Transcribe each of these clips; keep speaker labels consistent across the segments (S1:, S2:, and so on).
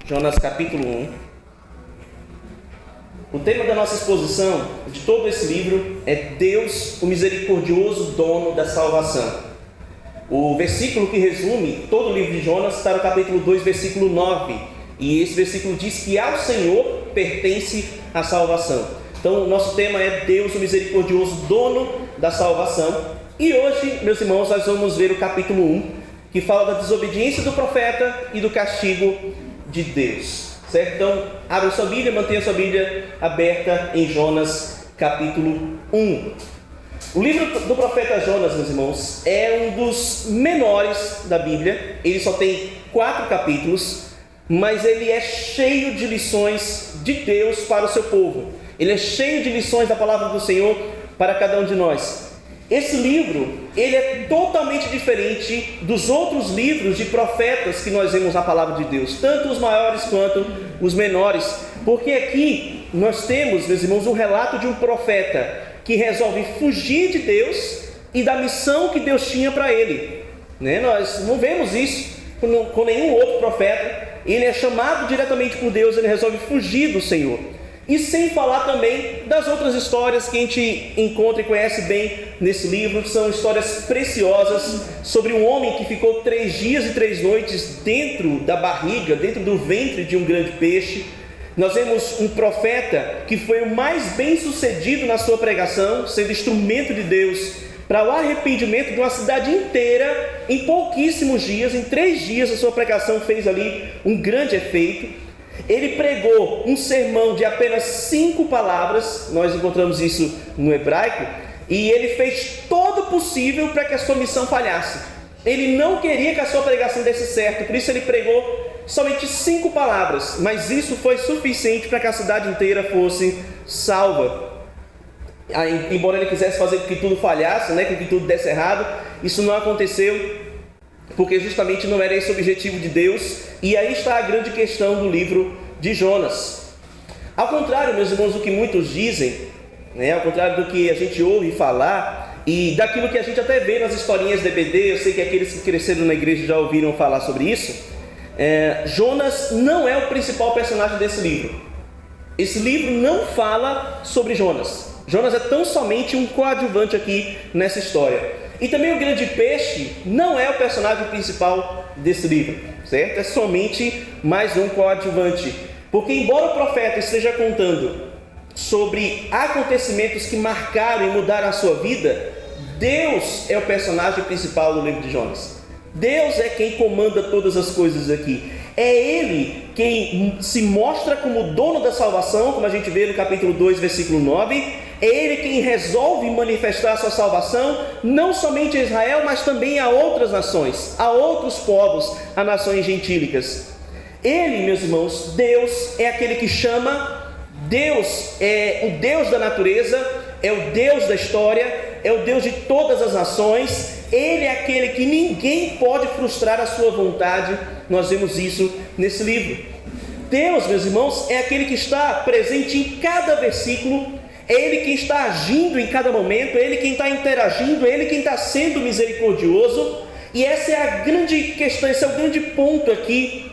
S1: Jonas capítulo 1. O tema da nossa exposição, de todo esse livro, é Deus, o misericordioso dono da salvação. O versículo que resume todo o livro de Jonas está no capítulo 2, versículo 9. E esse versículo diz que ao Senhor pertence a salvação. Então, o nosso tema é Deus, o misericordioso dono da salvação. E hoje, meus irmãos, nós vamos ver o capítulo 1, que fala da desobediência do profeta e do castigo de Deus. Certo? Então, abra sua Bíblia, mantenha sua Bíblia aberta em Jonas capítulo 1. O livro do profeta Jonas, meus irmãos, é um dos menores da Bíblia. Ele só tem 4 capítulos, mas ele é cheio de lições de Deus para o seu povo. Ele é cheio de lições da palavra do Senhor para cada um de nós. Esse livro, ele é totalmente diferente dos outros livros de profetas que nós vemos na palavra de Deus, tanto os maiores quanto os menores, porque aqui nós temos, meus irmãos, um relato de um profeta que resolve fugir de Deus e da missão que Deus tinha para ele. Nós não vemos isso com nenhum outro profeta. Ele é chamado diretamente por Deus, ele resolve fugir do Senhor. E sem falar também das outras histórias que a gente encontra e conhece bem nesse livro, que são histórias preciosas sobre um homem que ficou 3 dias e 3 noites dentro da barriga, dentro do ventre de um grande peixe. Nós vemos um profeta que foi o mais bem sucedido na sua pregação, sendo instrumento de Deus para o arrependimento de uma cidade inteira em pouquíssimos dias. Em 3 dias a sua pregação fez ali um grande efeito. Ele pregou um sermão de apenas 5 palavras, nós encontramos isso no hebraico, e ele fez todo o possível para que a sua missão falhasse. Ele não queria que a sua pregação desse certo, por isso ele pregou somente 5 palavras, mas isso foi suficiente para que a cidade inteira fosse salva. Embora ele quisesse fazer com que tudo falhasse, com que tudo desse errado, isso não aconteceu, porque justamente não era esse o objetivo de Deus. E aí está a grande questão do livro de Jonas. Ao contrário, meus irmãos, do que muitos dizem, ao contrário do que a gente ouve falar e daquilo que a gente até vê nas historinhas de EBD, eu sei que aqueles que cresceram na igreja já ouviram falar sobre isso, Jonas não é o principal personagem desse livro. Esse livro não fala sobre Jonas. Jonas é tão somente um coadjuvante aqui nessa história. E também o grande peixe não é o personagem principal desse livro, certo? É somente mais um coadjuvante. Porque embora o profeta esteja contando sobre acontecimentos que marcaram e mudaram a sua vida, Deus é o personagem principal do livro de Jonas. Deus é quem comanda todas as coisas aqui. É Ele quem se mostra como dono da salvação, como a gente vê no capítulo 2, versículo 9. É Ele quem resolve manifestar a sua salvação, não somente a Israel, mas também a outras nações, a outros povos, a nações gentílicas. Ele, meus irmãos, Deus é aquele que chama. Deus é o Deus da natureza, é o Deus da história, é o Deus de todas as nações. Ele é aquele que ninguém pode frustrar a sua vontade. Nós vemos isso nesse livro. Deus, meus irmãos, é aquele que está presente em cada versículo. É Ele quem está agindo em cada momento, é Ele quem está interagindo, é Ele quem está sendo misericordioso. E essa é a grande questão, esse é o grande ponto aqui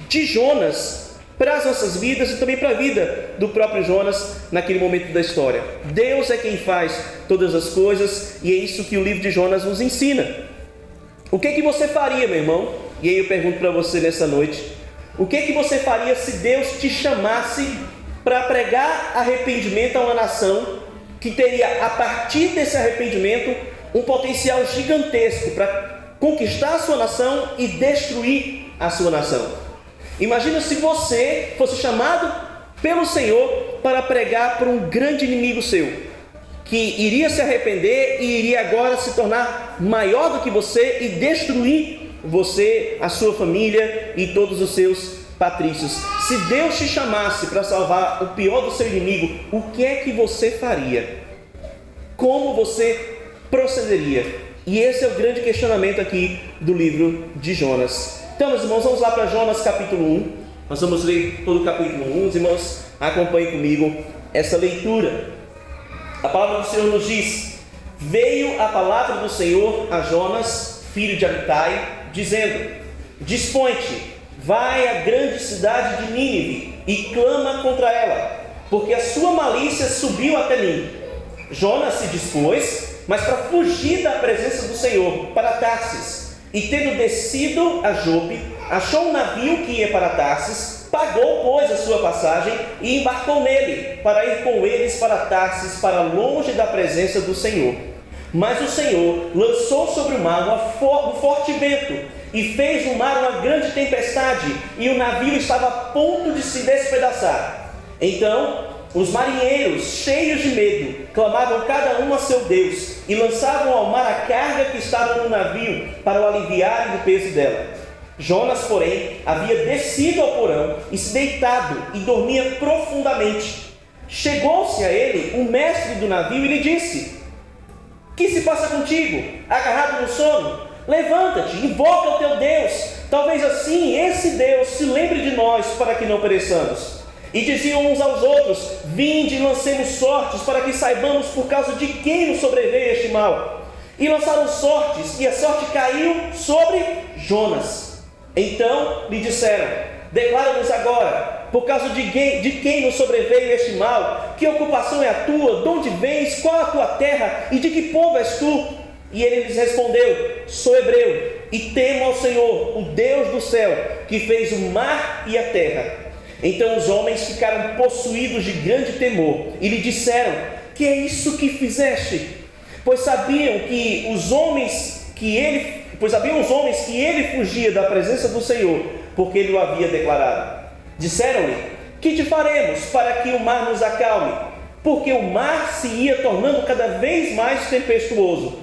S1: de Jonas para as nossas vidas e também para a vida do próprio Jonas naquele momento da história. Deus é quem faz todas as coisas e é isso que o livro de Jonas nos ensina. O que você faria, meu irmão? E aí eu pergunto para você nessa noite: o que você faria se Deus te chamasse para pregar arrependimento a uma nação que teria, a partir desse arrependimento, um potencial gigantesco para conquistar a sua nação e destruir a sua nação? Imagina se você fosse chamado pelo Senhor para pregar para um grande inimigo seu, que iria se arrepender e iria agora se tornar maior do que você e destruir você, a sua família e todos os seus patrícios. Se Deus te chamasse para salvar o pior do seu inimigo, o que é que você faria? Como você procederia? E esse é o grande questionamento aqui do livro de Jonas. Então, meus irmãos, vamos lá para Jonas capítulo 1. Nós vamos ler todo o capítulo 1. Os irmãos, acompanhem comigo essa leitura. A palavra do Senhor nos diz: veio a palavra do Senhor a Jonas, filho de Amitai, dizendo: dispõe-te, vai à grande cidade de Nínive e clama contra ela, porque a sua malícia subiu até mim. Jonas se dispôs, mas para fugir da presença do Senhor, para Tarsis, e tendo descido a Jope, achou um navio que ia para Tarsis, pagou, pois, a sua passagem e embarcou nele, para ir com eles para Tarsis, para longe da presença do Senhor. Mas o Senhor lançou sobre o mar um forte vento, e fez no mar uma grande tempestade, e o navio estava a ponto de se despedaçar. Então os marinheiros, cheios de medo, clamavam cada um a seu Deus, e lançavam ao mar a carga que estava no navio, para o aliviarem do peso dela. Jonas, porém, havia descido ao porão, e se deitado, e dormia profundamente. Chegou-se a ele o mestre do navio, e lhe disse: que se passa contigo, agarrado no sono? Levanta-te, invoca o teu Deus, talvez assim esse Deus se lembre de nós, para que não pereçamos. E diziam uns aos outros: vinde e lancemos sortes, para que saibamos por causa de quem nos sobreveio este mal. E lançaram sortes, e a sorte caiu sobre Jonas. Então lhe disseram: declara-nos agora, por causa de quem nos sobreveio este mal, que ocupação é a tua, de onde vens, qual a tua terra, e de que povo és tu? E ele lhes respondeu: sou hebreu, e temo ao Senhor, o Deus do céu, que fez o mar e a terra. Então os homens ficaram possuídos de grande temor, e lhe disseram: que é isso que fizeste? Pois sabiam os homens que ele fugia da presença do Senhor, porque ele o havia declarado. Disseram-lhe: que te faremos para que o mar nos acalme? Porque o mar se ia tornando cada vez mais tempestuoso.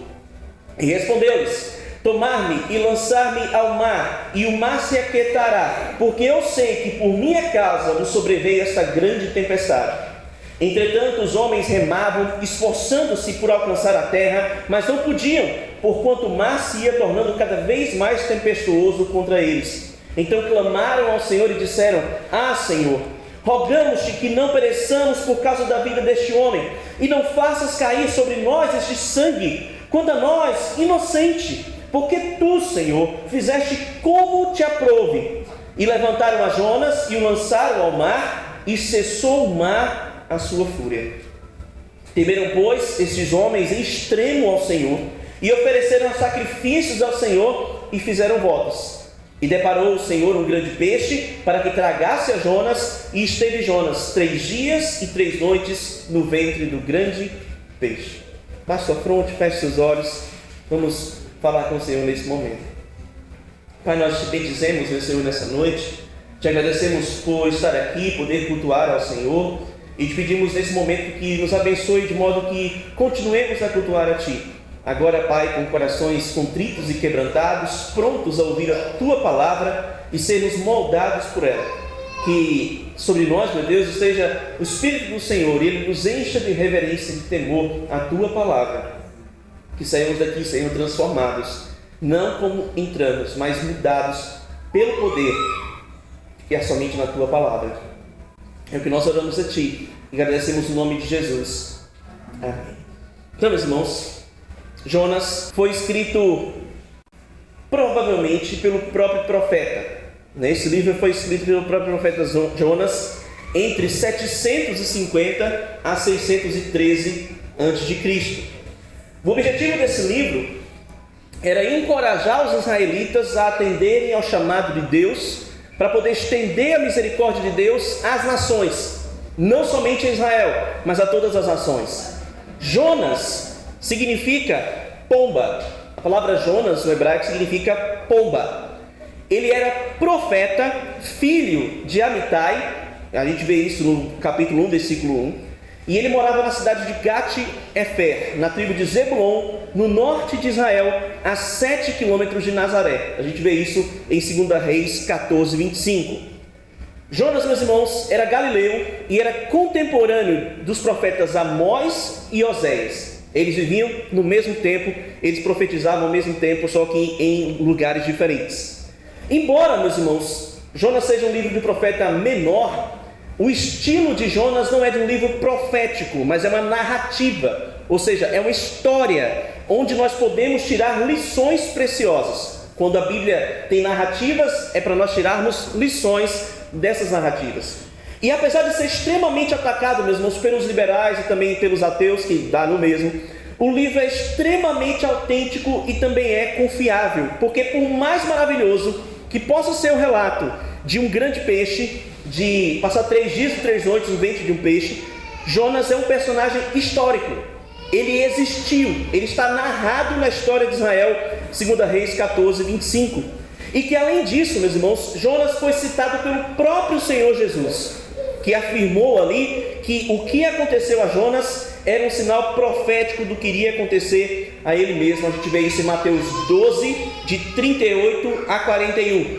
S1: E respondeu-lhes: tomar-me e lançar-me ao mar, e o mar se aquietará, porque eu sei que por minha causa nos sobreveio esta grande tempestade. Entretanto os homens remavam, esforçando-se por alcançar a terra, mas não podiam, porquanto o mar se ia tornando cada vez mais tempestuoso contra eles. Então clamaram ao Senhor e disseram: ah, Senhor, rogamos-te que não pereçamos por causa da vida deste homem, e não faças cair sobre nós este sangue, quanto a nós, inocente, porque tu, Senhor, fizeste como te aprouve. E levantaram a Jonas e o lançaram ao mar, e cessou o mar a sua fúria. Temeram, pois, estes homens em extremo ao Senhor, e ofereceram sacrifícios ao Senhor, e fizeram votos. E deparou o Senhor um grande peixe, para que tragasse a Jonas, e esteve Jonas 3 dias e 3 noites no ventre do grande peixe. Baixe sua fronte, feche seus olhos, vamos falar com o Senhor nesse momento. Pai, nós te bendizemos, meu Senhor, nessa noite, te agradecemos por estar aqui, poder cultuar ao Senhor, e te pedimos nesse momento que nos abençoe de modo que continuemos a cultuar a Ti. Agora, Pai, com corações contritos e quebrantados, prontos a ouvir a Tua palavra e sermos moldados por ela. Que sobre nós, meu Deus, esteja o Espírito do Senhor e Ele nos encha de reverência e de temor à Tua palavra. Que saímos daqui, Senhor, transformados, não como entramos, mas mudados pelo poder que é somente na Tua palavra. É o que nós oramos a Ti e agradecemos no nome de Jesus. Amém. Então, meus irmãos, Jonas foi escrito provavelmente pelo próprio profeta. Esse livro foi escrito pelo próprio profeta Jonas entre 750 a 613 a.C. O objetivo desse livro era encorajar os israelitas a atenderem ao chamado de Deus, para poder estender a misericórdia de Deus às nações, não somente a Israel, mas a todas as nações. Jonas significa pomba. A palavra Jonas no hebraico significa pomba. Ele era profeta, filho de Amitai, a gente vê isso no capítulo 1, versículo 1, e ele morava na cidade de Gat-Efer, na tribo de Zebulon, no norte de Israel, a 7 quilômetros de Nazaré. A gente vê isso em 2 Reis 14, 25. Jonas, meus irmãos, era galileu e era contemporâneo dos profetas Amós e Oséias. Eles viviam no mesmo tempo, eles profetizavam ao mesmo tempo, só que em lugares diferentes. Embora, meus irmãos, Jonas seja um livro de profeta menor, o estilo de Jonas não é de um livro profético, mas é uma narrativa, ou seja, é uma história onde nós podemos tirar lições preciosas. Quando a Bíblia tem narrativas, é para nós tirarmos lições dessas narrativas. E apesar de ser extremamente atacado, meus irmãos, pelos liberais e também pelos ateus, que dá no mesmo, o livro é extremamente autêntico e também é confiável, porque por mais maravilhoso que possa ser o relato de um grande peixe, de passar 3 dias e 3 noites no ventre de um peixe, Jonas é um personagem histórico. Ele existiu, ele está narrado na história de Israel, 2 Reis 14, 25. E que além disso, meus irmãos, Jonas foi citado pelo próprio Senhor Jesus, que afirmou ali que o que aconteceu a Jonas era um sinal profético do que iria acontecer a ele mesmo. A gente vê isso em Mateus 12, de 38 a 41.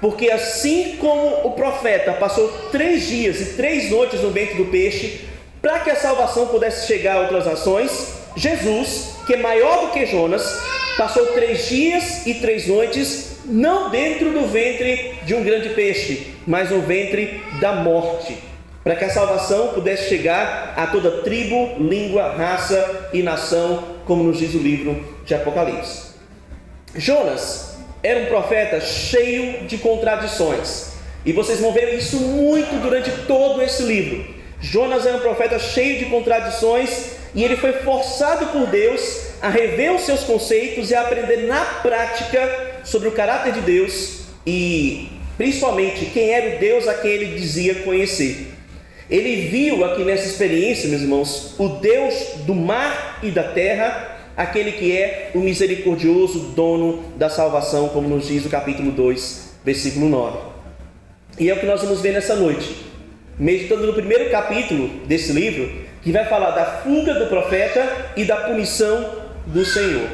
S1: Porque assim como o profeta passou 3 dias e 3 noites no ventre do peixe, para que a salvação pudesse chegar a outras nações, Jesus, que é maior do que Jonas, passou 3 dias e 3 noites, não dentro do ventre de um grande peixe, mas no ventre da morte, para que a salvação pudesse chegar a toda tribo, língua, raça e nação, como nos diz o livro de Apocalipse. Jonas era um profeta cheio de contradições, e vocês vão ver isso muito durante todo esse livro. Jonas era um profeta cheio de contradições, e ele foi forçado por Deus a rever os seus conceitos e a aprender na prática sobre o caráter de Deus e principalmente quem era o Deus a quem ele dizia conhecer. Ele viu aqui nessa experiência, meus irmãos, o Deus do mar e da terra, aquele que é o misericordioso dono da salvação, como nos diz o capítulo 2, versículo 9. E é o que nós vamos ver nessa noite, meditando no primeiro capítulo desse livro, que vai falar da fuga do profeta e da punição do Senhor.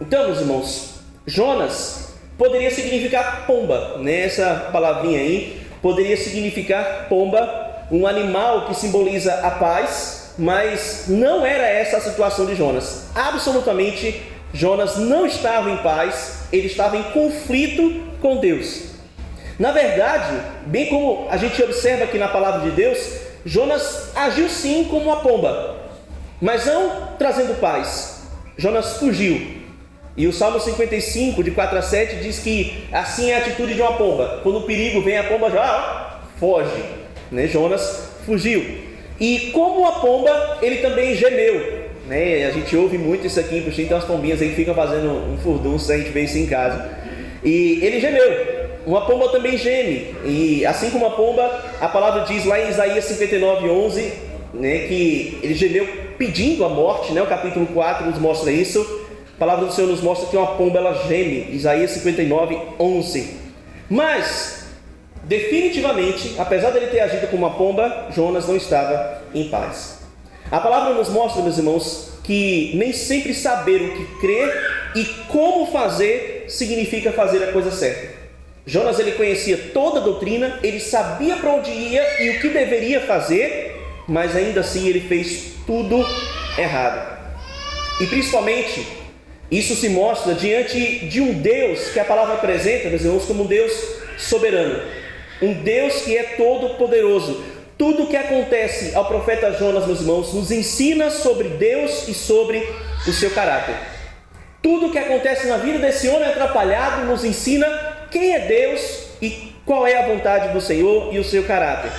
S1: Então, meus irmãos, Jonas poderia significar pomba, né? Essa palavrinha aí poderia significar pomba, um animal que simboliza a paz, mas não era essa a situação de Jonas. Absolutamente, Jonas não estava em paz, ele estava em conflito com Deus. Na verdade, bem como a gente observa aqui na palavra de Deus, Jonas agiu sim como uma pomba, mas não trazendo paz. Jonas fugiu. E o Salmo 55, de 4 a 7, diz que assim é a atitude de uma pomba. Quando o perigo vem, a pomba já foge, né? Jonas fugiu. E como uma pomba, ele também gemeu, né? A gente ouve muito isso aqui, porque tem umas pombinhas aí que ficam fazendo um furdunço, a gente vê isso em casa. E ele gemeu. Uma pomba também geme. E assim como a pomba, a palavra diz lá em Isaías 59, 11, né, que ele gemeu pedindo a morte, né? O capítulo 4 nos mostra isso. A palavra do Senhor nos mostra que uma pomba ela geme, Isaías 59, 11. Mas, definitivamente, apesar dele ter agido como uma pomba, Jonas não estava em paz. A palavra nos mostra, meus irmãos, que nem sempre saber o que crer e como fazer significa fazer a coisa certa. Jonas ele conhecia toda a doutrina, ele sabia para onde ia e o que deveria fazer, mas ainda assim ele fez tudo errado. E principalmente, isso se mostra diante de um Deus que a palavra apresenta, meus irmãos, como um Deus soberano. Um Deus que é todo poderoso. Tudo o que acontece ao profeta Jonas, meus irmãos, nos ensina sobre Deus e sobre o seu caráter. Tudo o que acontece na vida desse homem atrapalhado nos ensina quem é Deus e qual é a vontade do Senhor e o seu caráter.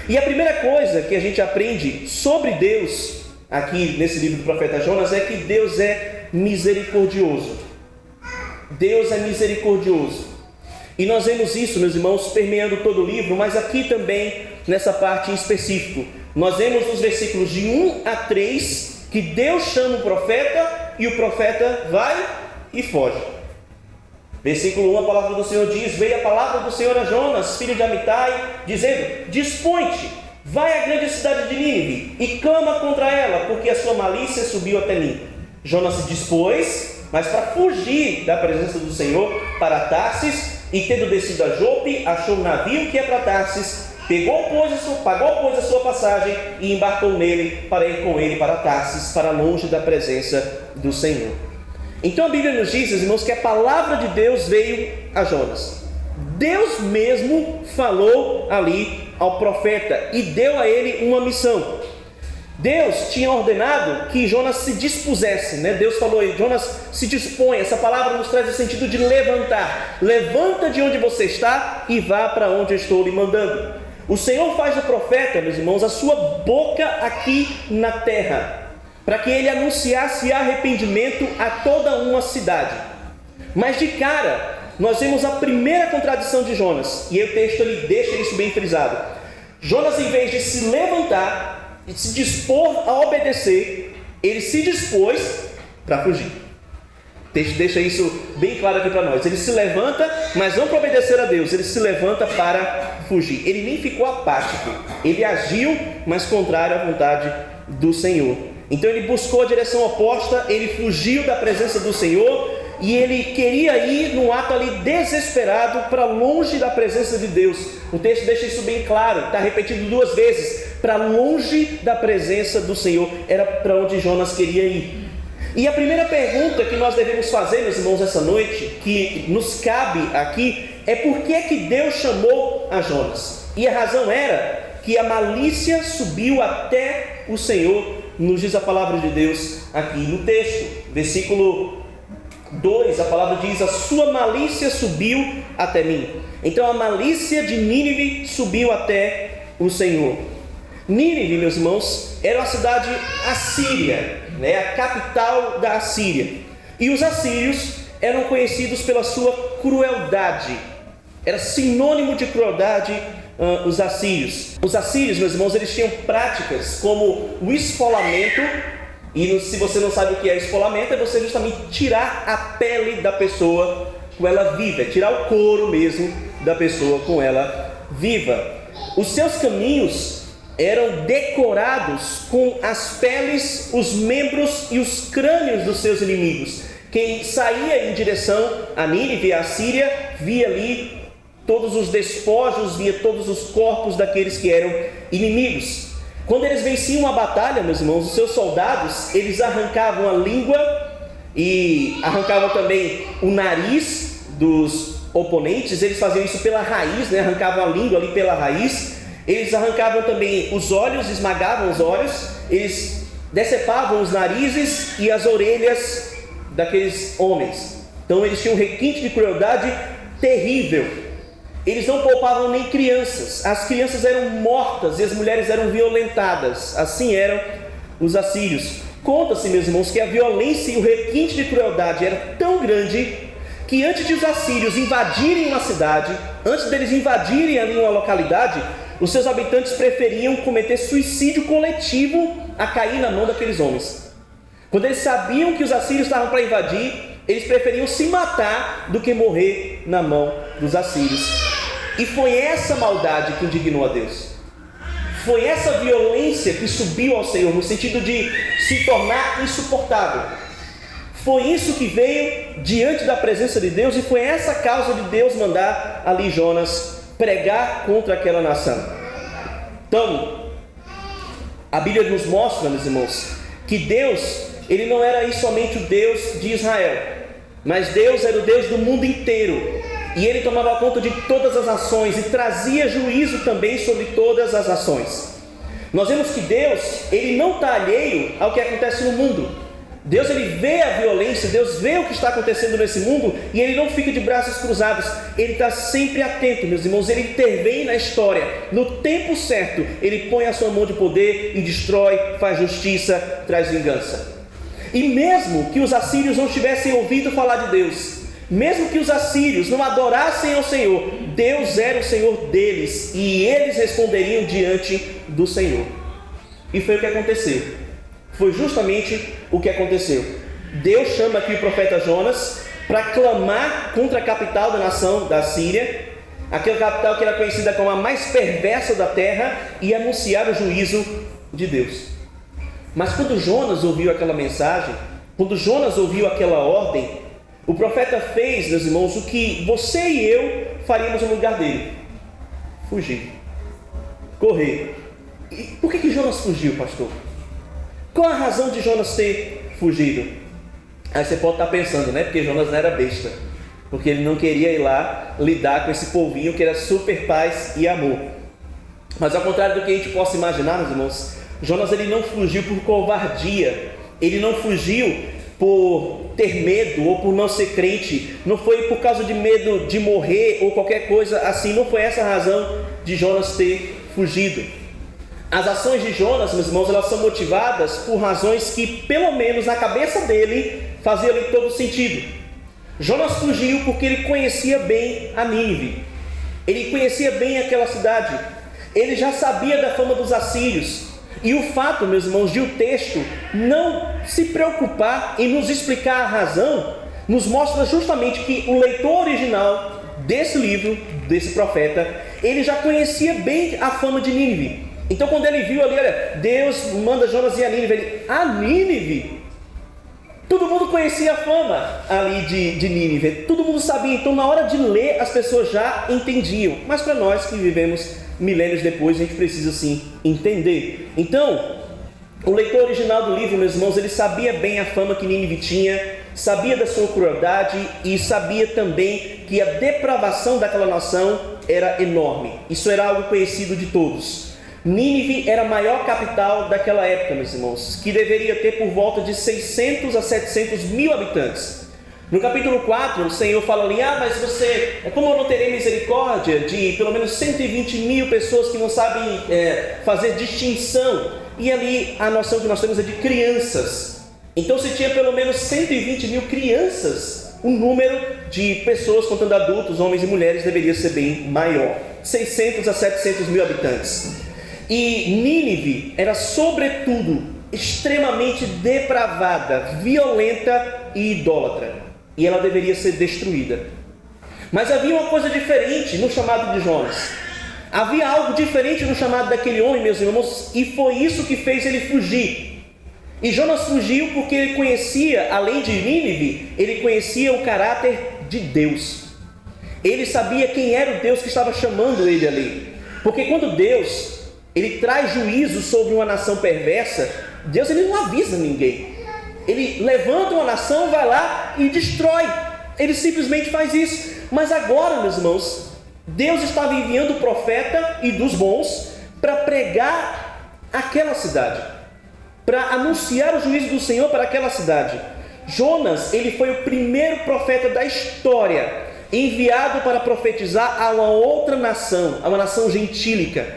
S1: E a primeira coisa que a gente aprende sobre Deus, aqui nesse livro do profeta Jonas, é que Deus é misericordioso. Deus é misericordioso. E nós vemos isso, meus irmãos, permeando todo o livro, mas aqui também, nessa parte em específico. Nós vemos nos versículos de 1 a 3, que Deus chama o profeta e o profeta vai e foge. Versículo 1, a palavra do Senhor diz: veio a palavra do Senhor a Jonas, filho de Amitai, dizendo: dispõe-te, vai à grande cidade de Nínive e clama contra ela, porque a sua malícia subiu até mim. Jonas se dispôs, mas para fugir da presença do Senhor, para Tarsis, e tendo descido a Jope, achou um navio que ia para Tarsis, pagou, pois, a sua passagem e embarcou nele para ir com ele para Tarsis, para longe da presença do Senhor. Então a Bíblia nos diz, irmãos, que a palavra de Deus veio a Jonas. Deus mesmo falou ali ao profeta e deu a ele uma missão. Deus tinha ordenado que Jonas se dispusesse, né? Deus falou aí, Jonas se dispõe. Essa palavra nos traz o sentido de levantar. Levanta de onde você está e vá para onde eu estou lhe mandando. O Senhor faz do profeta, meus irmãos, a sua boca aqui na terra, para que ele anunciasse arrependimento a toda uma cidade. Mas de cara, nós vemos a primeira contradição de Jonas, e aí o texto ele deixa isso bem frisado. Jonas, em vez de se levantar e se dispor a obedecer, ele se dispôs para fugir. O texto deixa isso bem claro aqui para nós. Ele se levanta, mas não para obedecer a Deus, ele se levanta para fugir. Ele nem ficou apático, ele agiu, mas contrário à vontade do Senhor. Então ele buscou a direção oposta, ele fugiu da presença do Senhor, e ele queria ir num ato ali desesperado para longe da presença de Deus. O texto deixa isso bem claro, está repetido 2 vezes, para longe da presença do Senhor, era para onde Jonas queria ir. E a primeira pergunta que nós devemos fazer, meus irmãos, essa noite, que nos cabe aqui, é por que é que Deus chamou a Jonas? E a razão era que a malícia subiu até o Senhor, nos diz a palavra de Deus aqui no texto, versículo 2, a palavra diz: a sua malícia subiu até mim. Então a malícia de Nínive subiu até o Senhor. Nínive, meus irmãos, era uma cidade assíria, né? A capital da Assíria. E os assírios eram conhecidos pela sua crueldade. Era sinônimo de crueldade os assírios. Os assírios, meus irmãos, eles tinham práticas como o esfolamento. E se você não sabe o que é esfolamento, é você justamente tirar a pele da pessoa com ela viva, tirar o couro mesmo da pessoa com ela viva. Os seus caminhos eram decorados com as peles, os membros e os crânios dos seus inimigos. Quem saía em direção a Nínive, a Síria, via ali todos os despojos, via todos os corpos daqueles que eram inimigos. Quando eles venciam a batalha, meus irmãos, os seus soldados, eles arrancavam a língua e arrancavam também o nariz dos oponentes. Eles faziam isso pela raiz, né? Arrancavam a língua ali pela raiz. Eles arrancavam também os olhos, esmagavam os olhos. Eles decepavam os narizes e as orelhas daqueles homens. Então eles tinham um requinte de crueldade terrível. Eles não poupavam nem crianças. As crianças eram mortas e as mulheres eram violentadas. Assim eram os assírios. Conta-se, meus irmãos, que a violência e o requinte de crueldade era tão grande que antes de os assírios invadirem uma cidade, antes deles invadirem ali uma localidade, os seus habitantes preferiam cometer suicídio coletivo a cair na mão daqueles homens. Quando eles sabiam que os assírios estavam para invadir, eles preferiam se matar do que morrer na mão dos assírios. E foi essa maldade que indignou a Deus. Foi essa violência que subiu ao Senhor, no sentido de se tornar insuportável. Foi isso que veio diante da presença de Deus, e foi essa causa de Deus mandar ali Jonas pregar contra aquela nação. Então, a Bíblia nos mostra, meus irmãos, que Deus, ele não era aí somente o Deus de Israel, mas Deus era o Deus do mundo inteiro. E ele tomava conta de todas as nações e trazia juízo também sobre todas as nações. Nós vemos que Deus, ele não está alheio ao que acontece no mundo. Deus, ele vê a violência, Deus vê o que está acontecendo nesse mundo, e ele não fica de braços cruzados. Ele está sempre atento, meus irmãos. Ele intervém na história, no tempo certo. Ele põe a sua mão de poder e destrói, faz justiça, traz vingança. E mesmo que os assírios não tivessem ouvido falar de Deus, mesmo que os assírios não adorassem ao Senhor, Deus era o Senhor deles, e eles responderiam diante do Senhor. E foi o que aconteceu. Foi justamente o que aconteceu. Deus chama aqui o profeta Jonas para clamar contra a capital da nação da Síria, aquela capital que era conhecida como a mais perversa da terra, e anunciar o juízo de Deus. Mas quando Jonas ouviu aquela mensagem, quando Jonas ouviu aquela ordem, o profeta fez, meus irmãos, o que você e eu faríamos no lugar dele: fugir, correr. E por que Jonas fugiu, pastor? Qual a razão de Jonas ter fugido? Aí você pode estar pensando, né? Porque Jonas não era besta, porque ele não queria ir lá lidar com esse povinho que era super paz e amor. Mas ao contrário do que a gente possa imaginar, meus irmãos, Jonas ele não fugiu por covardia, ele não fugiu por ter medo ou por não ser crente, não foi por causa de medo de morrer ou qualquer coisa assim, não foi essa a razão de Jonas ter fugido. As ações de Jonas, meus irmãos, elas são motivadas por razões que, pelo menos na cabeça dele, faziam ali todo sentido. Jonas fugiu porque ele conhecia bem a Nínive, ele conhecia bem aquela cidade, ele já sabia da fama dos assírios. E o fato, meus irmãos, de o texto não se preocupar em nos explicar a razão, nos mostra justamente que o leitor original desse livro, desse profeta, ele já conhecia bem a fama de Nínive. Então quando ele viu ali, olha, Deus manda Jonas ir a Nínive, ele, a Nínive? Todo mundo conhecia a fama ali de Nínive, todo mundo sabia, então na hora de ler as pessoas já entendiam. Mas para nós que vivemos milênios depois, a gente precisa sim entender. Então, o leitor original do livro, meus irmãos, ele sabia bem a fama que Nínive tinha, sabia da sua crueldade e sabia também que a depravação daquela nação era enorme. Isso era algo conhecido de todos. Nínive era a maior capital daquela época, meus irmãos, que deveria ter por volta de 600 a 700 mil habitantes. No capítulo 4, o Senhor fala ali, mas como eu não terei misericórdia de pelo menos 120 mil pessoas que não sabem fazer distinção? E ali a noção que nós temos é de crianças. Então se tinha pelo menos 120 mil crianças, o número de pessoas, contando adultos, homens e mulheres, deveria ser bem maior. 600 a 700 mil habitantes. E Nínive era sobretudo extremamente depravada, violenta e idólatra. E ela deveria ser destruída. Mas havia uma coisa diferente no chamado de Jonas. Havia algo diferente no chamado daquele homem, meus irmãos, e foi isso que fez ele fugir. E Jonas fugiu porque ele conhecia, além de Nínive, ele conhecia o caráter de Deus. Ele sabia quem era o Deus que estava chamando ele ali. Porque quando Deus, ele traz juízo sobre uma nação perversa, Deus ele não avisa ninguém. Ele levanta uma nação, vai lá e destrói. Ele simplesmente faz isso. Mas agora, meus irmãos, Deus estava enviando o profeta e dos bons para pregar aquela cidade, para anunciar o juízo do Senhor para aquela cidade. Jonas, ele foi o primeiro profeta da história enviado para profetizar a uma outra nação, a uma nação gentílica.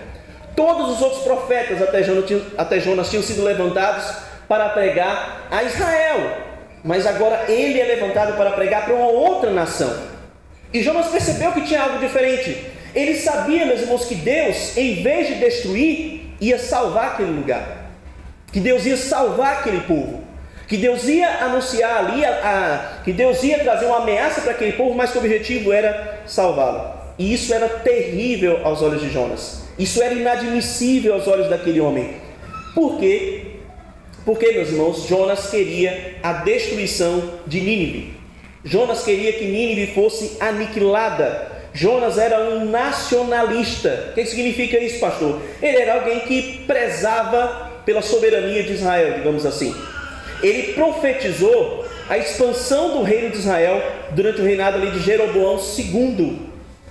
S1: Todos os outros profetas até Jonas tinham sido levantados para pregar a Israel, mas agora ele é levantado para pregar para uma outra nação. E Jonas percebeu que tinha algo diferente. Ele sabia, meus irmãos, que Deus, em vez de destruir, ia salvar aquele lugar, que Deus ia salvar aquele povo, que Deus ia anunciar ali, que Deus ia trazer uma ameaça para aquele povo, mas que o objetivo era salvá-lo. E isso era terrível aos olhos de Jonas. Isso era inadmissível aos olhos daquele homem. Por quê? Porque, meus irmãos, Jonas queria a destruição de Nínive. Jonas queria que Nínive fosse aniquilada. Jonas era um nacionalista. O que significa isso, pastor? Ele era alguém que prezava pela soberania de Israel, digamos assim. Ele profetizou a expansão do reino de Israel durante o reinado ali de Jeroboão II,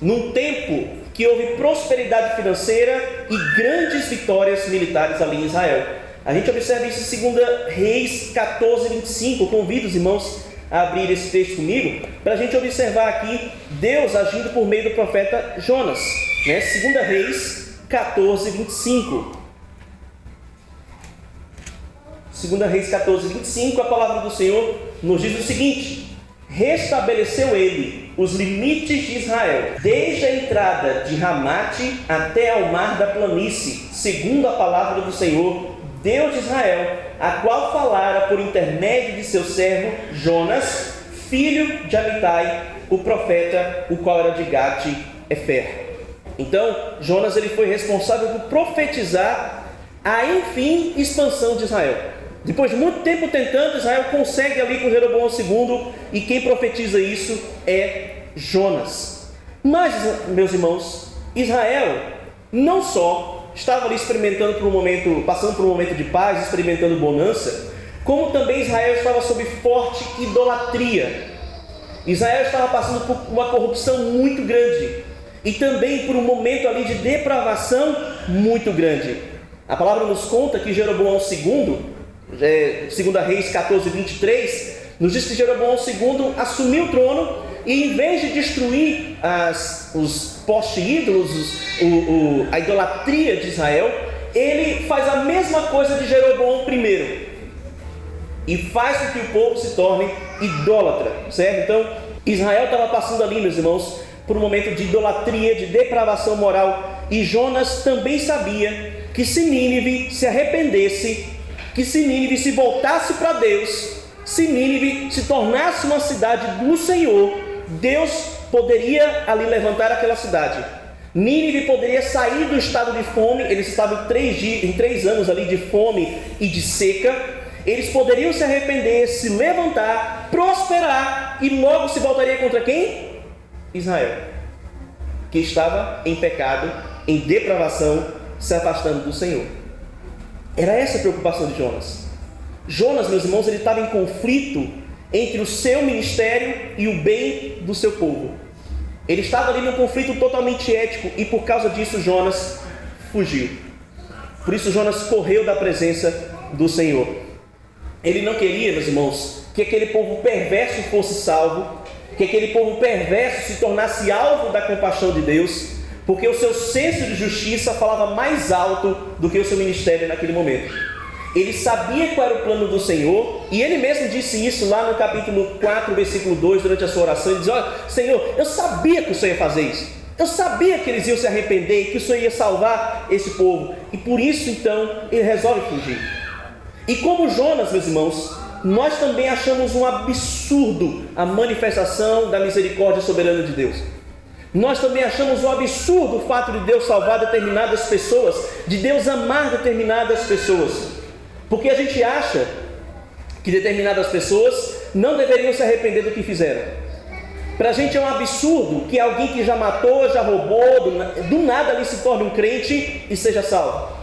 S1: num tempo que houve prosperidade financeira e grandes vitórias militares ali em Israel. A gente observa isso em 2 Reis 14, 25. Eu convido os irmãos a abrir esse texto comigo, para a gente observar aqui Deus agindo por meio do profeta Jonas, 2 Reis 14, 25. 2 Reis 14, 25, a palavra do Senhor nos diz o seguinte: restabeleceu ele os limites de Israel, desde a entrada de Ramate até ao mar da planície, segundo a palavra do Senhor, Deus de Israel, a qual falara por intermédio de seu servo Jonas, filho de Amitai, o profeta, o qual era de Gate-Efer. Então, Jonas ele foi responsável por profetizar a, enfim, expansão de Israel. Depois de muito tempo tentando, Israel consegue ali com Jeroboão II, e quem profetiza isso é Jonas. Mas, meus irmãos, Israel não só estava ali passando por um momento de paz, experimentando bonança, como também Israel estava sob forte idolatria. Israel estava passando por uma corrupção muito grande, e também por um momento ali de depravação muito grande. A palavra nos conta que Jeroboão II, 2 Reis 14, 23, nos diz que Jeroboão II assumiu o trono e, em vez de destruir os postes ídolos, a idolatria de Israel, ele faz a mesma coisa de Jeroboão I e faz com que o povo se torne idólatra, certo? Então, Israel estava passando ali, meus irmãos, por um momento de idolatria, de depravação moral, e Jonas também sabia que se Nínive se arrependesse, que se Nínive se voltasse para Deus, se Nínive se tornasse uma cidade do Senhor, Deus poderia ali levantar aquela cidade. Nínive poderia sair do estado de fome. Eles estavam em 3 anos ali de fome e de seca. Eles poderiam se arrepender, se levantar, prosperar, e logo se voltaria contra quem? Israel, que estava em pecado, em depravação, se afastando do Senhor. Era essa a preocupação de Jonas. Jonas, meus irmãos, ele estava em conflito entre o seu ministério e o bem do seu povo. Ele estava ali num conflito totalmente ético, e por causa disso Jonas fugiu. Por isso Jonas correu da presença do Senhor. Ele não queria, meus irmãos, que aquele povo perverso fosse salvo, que aquele povo perverso se tornasse alvo da compaixão de Deus, porque o seu senso de justiça falava mais alto do que o seu ministério naquele momento. Ele sabia qual era o plano do Senhor, e ele mesmo disse isso lá no capítulo 4, versículo 2, durante a sua oração. Ele diz: olha, Senhor, eu sabia que o Senhor ia fazer isso, eu sabia que eles iam se arrepender e que o Senhor ia salvar esse povo, e por isso então ele resolve fugir. E como Jonas, meus irmãos, nós também achamos um absurdo a manifestação da misericórdia soberana de Deus. Nós também achamos um absurdo o fato de Deus salvar determinadas pessoas, de Deus amar determinadas pessoas, porque a gente acha que determinadas pessoas não deveriam se arrepender do que fizeram. Para a gente é um absurdo que alguém que já matou, já roubou, do nada ali se torne um crente e seja salvo.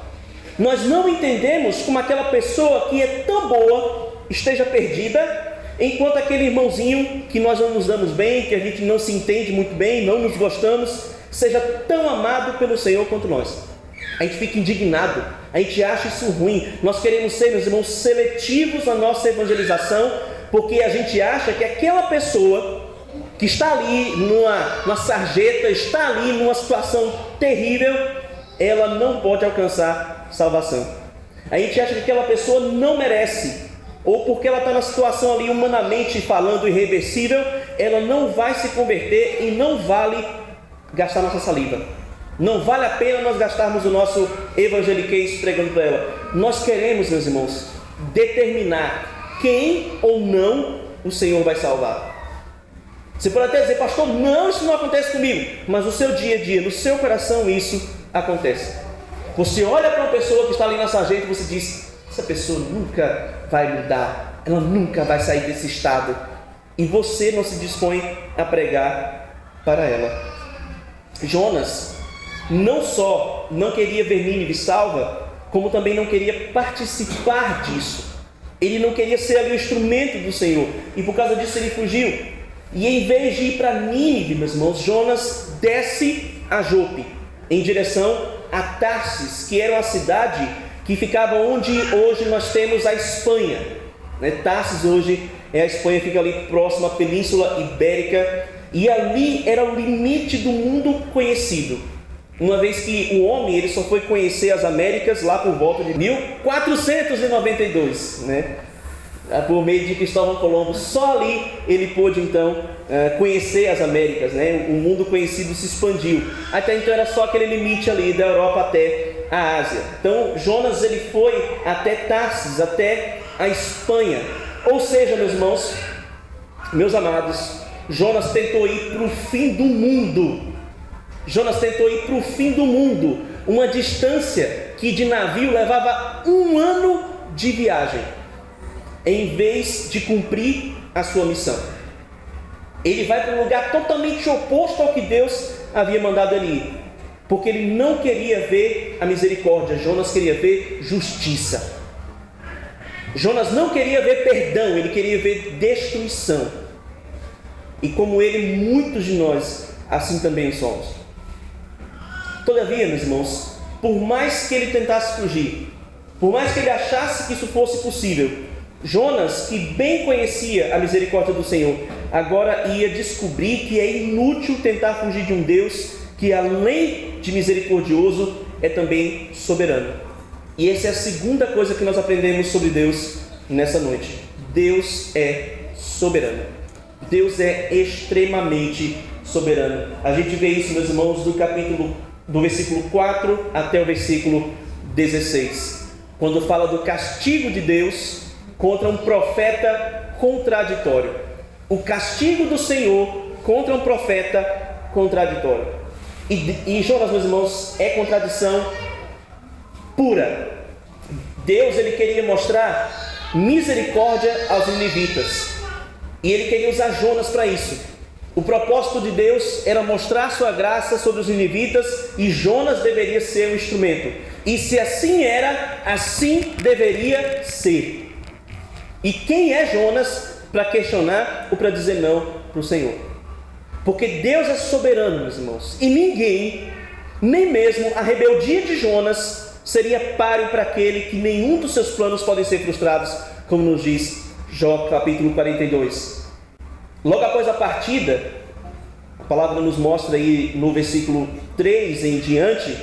S1: Nós não entendemos como aquela pessoa que é tão boa esteja perdida, enquanto aquele irmãozinho que nós não nos damos bem, que a gente não se entende muito bem, não nos gostamos, seja tão amado pelo Senhor quanto nós. A gente fica indignado, a gente acha isso ruim. Nós queremos ser, meus irmãos, seletivos na nossa evangelização, porque a gente acha que aquela pessoa que está ali numa sarjeta, está ali numa situação terrível, ela não pode alcançar salvação. A gente acha que aquela pessoa não merece, ou porque ela está na situação ali humanamente falando irreversível, ela não vai se converter e não vale gastar nossa saliva. Não vale a pena nós gastarmos o nosso evangeliquez pregando para ela. Nós queremos, meus irmãos, determinar quem ou não o Senhor vai salvar. Você pode até dizer: pastor, não, isso não acontece comigo. Mas no seu dia a dia, no seu coração, isso acontece. Você olha para uma pessoa que está ali na sarjeta e você diz: essa pessoa nunca vai mudar, ela nunca vai sair desse estado. E você não se dispõe a pregar para ela. Jonas não só não queria ver Nínive salva, como também não queria participar disso. Ele não queria ser ali o instrumento do Senhor, e por causa disso ele fugiu. E em vez de ir para Nínive, meus irmãos, Jonas desce a Jope, em direção a Tarsis, que era uma cidade que ficava onde hoje nós temos a Espanha, Tarsis hoje é a Espanha, fica ali próximo à Península Ibérica, e ali era o limite do mundo conhecido, uma vez que o homem ele só foi conhecer as Américas lá por volta de 1492, por meio de Cristóvão Colombo. Só ali ele pôde então conhecer as Américas, o mundo conhecido se expandiu. Até então era só aquele limite ali da Europa até a Ásia. Então Jonas ele foi até Tarsis, até a Espanha. Ou seja, meus irmãos, meus amados, Jonas tentou ir para o fim do mundo. Jonas tentou ir para o fim do mundo, uma distância que de navio levava 1 ano de viagem, em vez de cumprir a sua missão. Ele vai para um lugar totalmente oposto ao que Deus havia mandado ele ir, porque ele não queria ver a misericórdia. Jonas queria ver justiça. Jonas não queria ver perdão, ele queria ver destruição. E como ele, muitos de nós assim também somos. Todavia, meus irmãos, por mais que ele tentasse fugir, por mais que ele achasse que isso fosse possível, Jonas, que bem conhecia a misericórdia do Senhor, agora ia descobrir que é inútil tentar fugir de um Deus que, além de misericordioso, é também soberano. E essa é a segunda coisa que nós aprendemos sobre Deus nessa noite. Deus é soberano. Deus é extremamente soberano. A gente vê isso, meus irmãos, do versículo 4 até o versículo 16, quando fala do castigo de Deus contra um profeta contraditório. O castigo do Senhor contra um profeta contraditório. E Jonas, meus irmãos, é contradição pura. Deus, ele queria mostrar misericórdia aos ninivitas, e ele queria usar Jonas para isso. O propósito de Deus era mostrar sua graça sobre os ninivitas, e Jonas deveria ser o instrumento. E se assim era, assim deveria ser. E quem é Jonas para questionar ou para dizer não para o Senhor? Porque Deus é soberano, meus irmãos, e ninguém, nem mesmo a rebeldia de Jonas, seria páreo para aquele que nenhum dos seus planos podem ser frustrados, como nos diz Jó capítulo 42. Logo após a partida, a palavra nos mostra aí no versículo 3 em diante,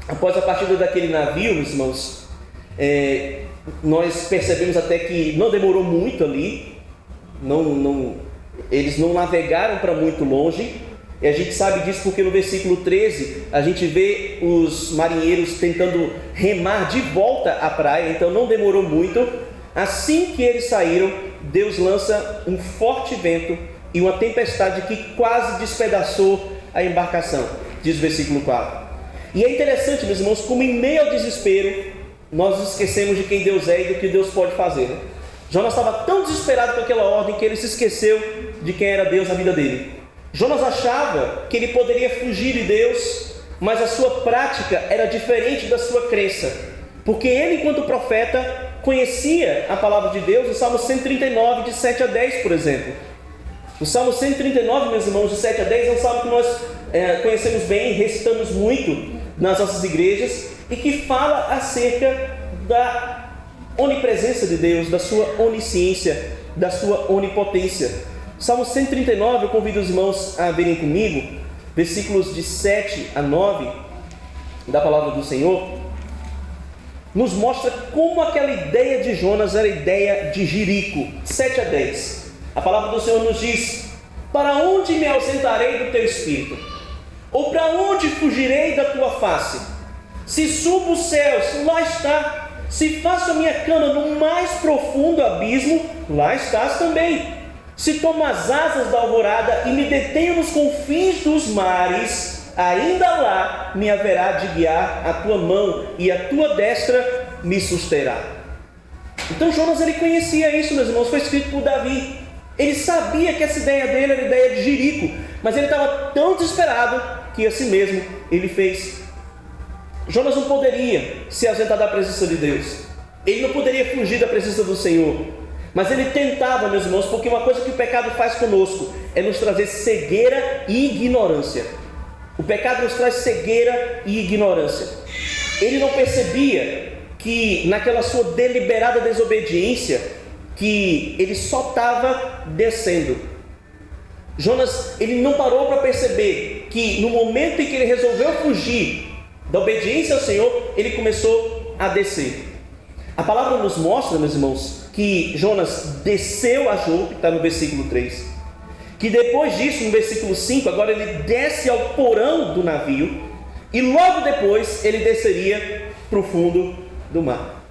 S1: após a partida daquele navio, meus irmãos, nós percebemos até que não demorou muito ali, eles não navegaram para muito longe, e a gente sabe disso porque no versículo 13 a gente vê os marinheiros tentando remar de volta à praia, então não demorou muito. Assim que eles saíram, Deus lança um forte vento e uma tempestade que quase despedaçou a embarcação, diz o versículo 4. E é interessante, meus irmãos, como em meio ao desespero, nós esquecemos de quem Deus é e do que Deus pode fazer, né? Jonas estava tão desesperado com aquela ordem que ele se esqueceu de quem era Deus na vida dele. Jonas achava que ele poderia fugir de Deus, mas a sua prática era diferente da sua crença, porque ele, enquanto profeta, conhecia a palavra de Deus. O Salmo 139, de 7 a 10, por exemplo. O Salmo 139, meus irmãos, de 7 a 10, é um salmo que nós conhecemos bem, recitamos muito nas nossas igrejas, e que fala acerca da onipresença de Deus, da sua onisciência, da sua onipotência. Salmo 139, eu convido os irmãos a verem comigo, versículos de 7 a 9, da palavra do Senhor, nos mostra como aquela ideia de Jonas era a ideia de Jerico. 7 a 10, a palavra do Senhor nos diz: para onde me ausentarei do teu espírito? Ou para onde fugirei da tua face? Se subo os céus, lá está. Se faço a minha cama no mais profundo abismo, lá estás também. Se tomo as asas da alvorada e me detenho nos confins dos mares, ainda lá me haverá de guiar a tua mão, e a tua destra me susterá. Então Jonas, ele conhecia isso, meus irmãos, foi escrito por Davi. Ele sabia que essa ideia dele era a ideia de Jerico, mas ele estava tão desesperado que assim mesmo ele fez. Jonas não poderia se ausentar da presença de Deus, ele não poderia fugir da presença do Senhor, mas ele tentava, meus irmãos, porque uma coisa que o pecado faz conosco é nos trazer cegueira e ignorância. O pecado nos traz cegueira e ignorância. Ele não percebia que naquela sua deliberada desobediência, que ele só estava descendo. Jonas, ele não parou para perceber que no momento em que ele resolveu fugir da obediência ao Senhor, ele começou a descer. A palavra nos mostra, meus irmãos, que Jonas desceu a Jope, está no versículo 3, que depois disso, no versículo 5, agora ele desce ao porão do navio, e logo depois ele desceria para o fundo do mar.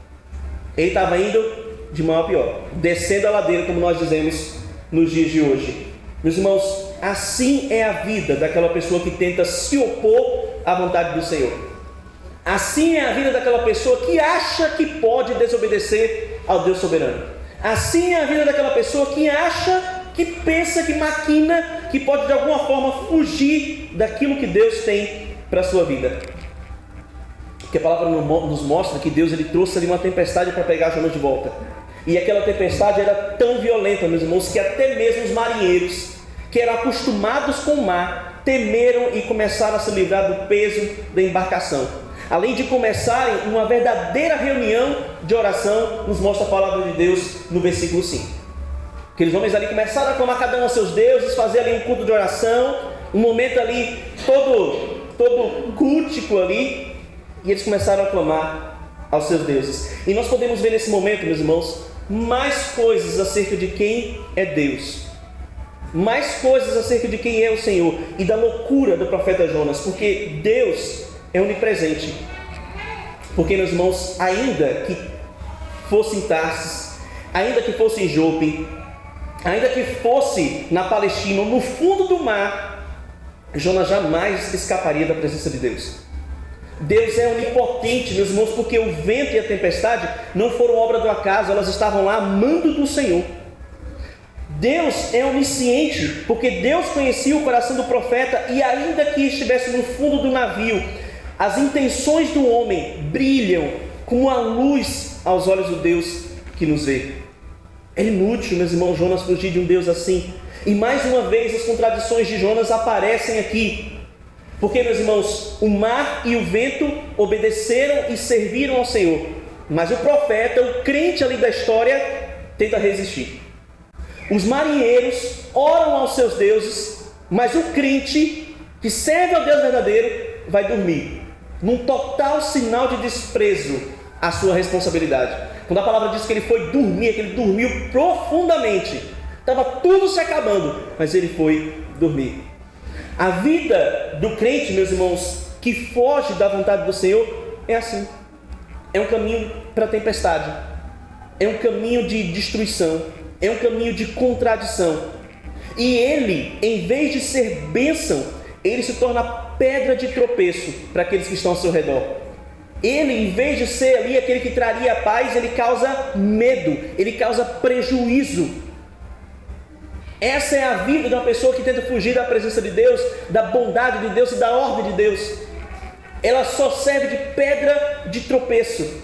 S1: Ele estava indo de mal a pior, descendo a ladeira, como nós dizemos nos dias de hoje. Meus irmãos, assim é a vida daquela pessoa que tenta se opor à vontade do Senhor. Assim é a vida daquela pessoa que acha que pode desobedecer ao Deus soberano. Assim é a vida daquela pessoa que acha, que pensa, que maquina, que pode de alguma forma fugir daquilo que Deus tem para a sua vida. Porque a palavra nos mostra que Deus, ele trouxe ali uma tempestade para pegar Jonas de volta. E aquela tempestade era tão violenta, meus irmãos, que até mesmo os marinheiros, que eram acostumados com o mar, temeram e começaram a se livrar do peso da embarcação. além de começarem uma verdadeira reunião de oração, nos mostra a palavra de Deus no versículo 5. Aqueles homens ali começaram a clamar cada um aos seus deuses, fazer ali um culto de oração, um momento ali todo cultico ali, e eles começaram a clamar aos seus deuses. E nós podemos ver nesse momento, meus irmãos, mais coisas acerca de quem é Deus, mais coisas acerca de quem é o Senhor e da loucura do profeta Jonas, porque Deus é onipresente. Porque, meus irmãos, ainda que fosse em Tarsis, ainda que fosse em Jope, ainda que fosse na Palestina ou no fundo do mar, Jonas jamais escaparia da presença de Deus. Deus é onipotente, meus irmãos, porque o vento e a tempestade não foram obra do acaso, elas estavam lá amando do Senhor. Deus é onisciente, porque Deus conhecia o coração do profeta, e ainda que estivesse no fundo do navio, as intenções do homem brilham como a luz aos olhos do Deus que nos vê. É inútil, meus irmãos, Jonas fugir de um Deus assim. E mais uma vez as contradições de Jonas aparecem aqui. Porque, meus irmãos, o mar e o vento obedeceram e serviram ao Senhor. Mas o profeta, o crente ali da história, tenta resistir. Os marinheiros oram aos seus deuses, mas o crente, que serve ao Deus verdadeiro, vai dormir. Num total sinal de desprezo à sua responsabilidade. Quando a palavra diz que ele foi dormir, que ele dormiu profundamente. Estava tudo se acabando, mas ele foi dormir. A vida do crente, meus irmãos, que foge da vontade do Senhor, é assim. É um caminho para a tempestade. É um caminho de destruição. É um caminho de contradição. E ele, em vez de ser bênção, ele se torna pedra de tropeço para aqueles que estão ao seu redor. Ele, em vez de ser ali aquele que traria paz, ele causa medo, ele causa prejuízo. Essa é a vida de uma pessoa que tenta fugir da presença de Deus, da bondade de Deus e da ordem de Deus. Ela só serve de pedra de tropeço.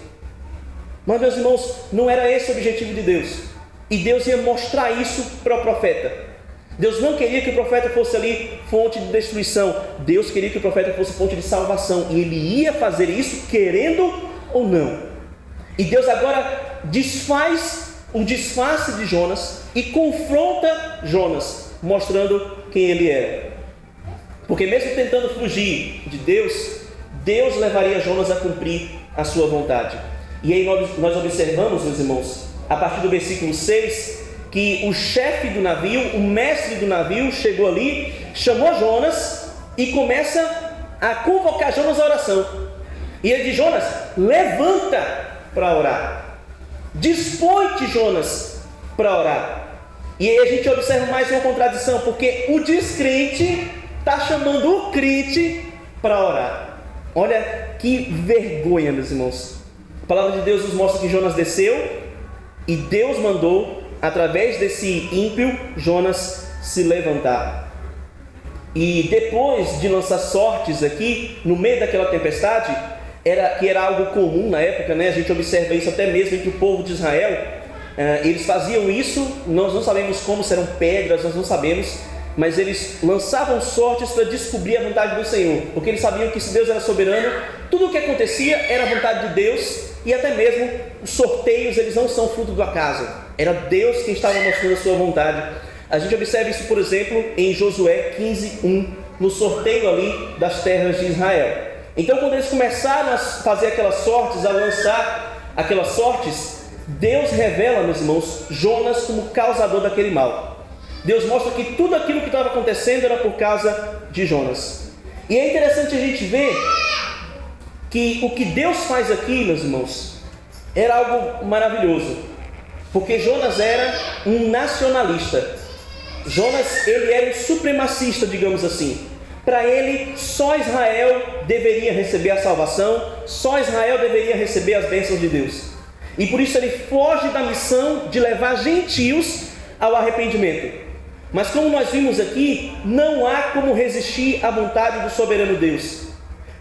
S1: Mas, meus irmãos, não era esse o objetivo de Deus. E Deus ia mostrar isso para o profeta. Deus não queria que o profeta fosse ali fonte de destruição. Deus queria que o profeta fosse fonte de salvação. E ele ia fazer isso querendo ou não. E Deus agora desfaz o disfarce de Jonas e confronta Jonas, mostrando quem ele era. Porque mesmo tentando fugir de Deus, Deus levaria Jonas a cumprir a sua vontade. E aí nós observamos, meus irmãos, a partir do versículo 6, que o chefe do navio, o mestre do navio, chegou ali, chamou Jonas e começa a convocar Jonas à oração. E ele diz: Jonas, levanta para orar. Dispõe-te, Jonas, para orar. E aí a gente observa mais uma contradição, porque o descrente está chamando o crente para orar. Olha que vergonha, meus irmãos. A palavra de Deus nos mostra que Jonas desceu e Deus mandou, através desse ímpio, Jonas se levantar. E depois de lançar sortes aqui, no meio daquela tempestade, que era algo comum na época, né? A gente observa isso até mesmo entre o povo de Israel. Eles faziam isso, nós não sabemos como, se eram pedras, nós não sabemos, mas eles lançavam sortes para descobrir a vontade do Senhor, porque eles sabiam que se Deus era soberano, tudo o que acontecia era a vontade de Deus, e até mesmo os sorteios, eles não são fruto do acaso, era Deus quem estava mostrando a sua vontade. A gente observa isso, por exemplo, em Josué 15:1, no sorteio ali das terras de Israel. Então, quando eles começaram a fazer aquelas sortes, a lançar aquelas sortes, Deus revela, meus irmãos, Jonas como causador daquele mal. Deus mostra que tudo aquilo que estava acontecendo era por causa de Jonas. E é interessante a gente ver que o que Deus faz aqui, meus irmãos, era algo maravilhoso. Porque Jonas era um nacionalista. Jonas, ele era um supremacista, digamos assim. Para ele, só Israel deveria receber a salvação, só Israel deveria receber as bênçãos de Deus. E por isso ele foge da missão de levar gentios ao arrependimento. Mas como nós vimos aqui, não há como resistir à vontade do soberano Deus.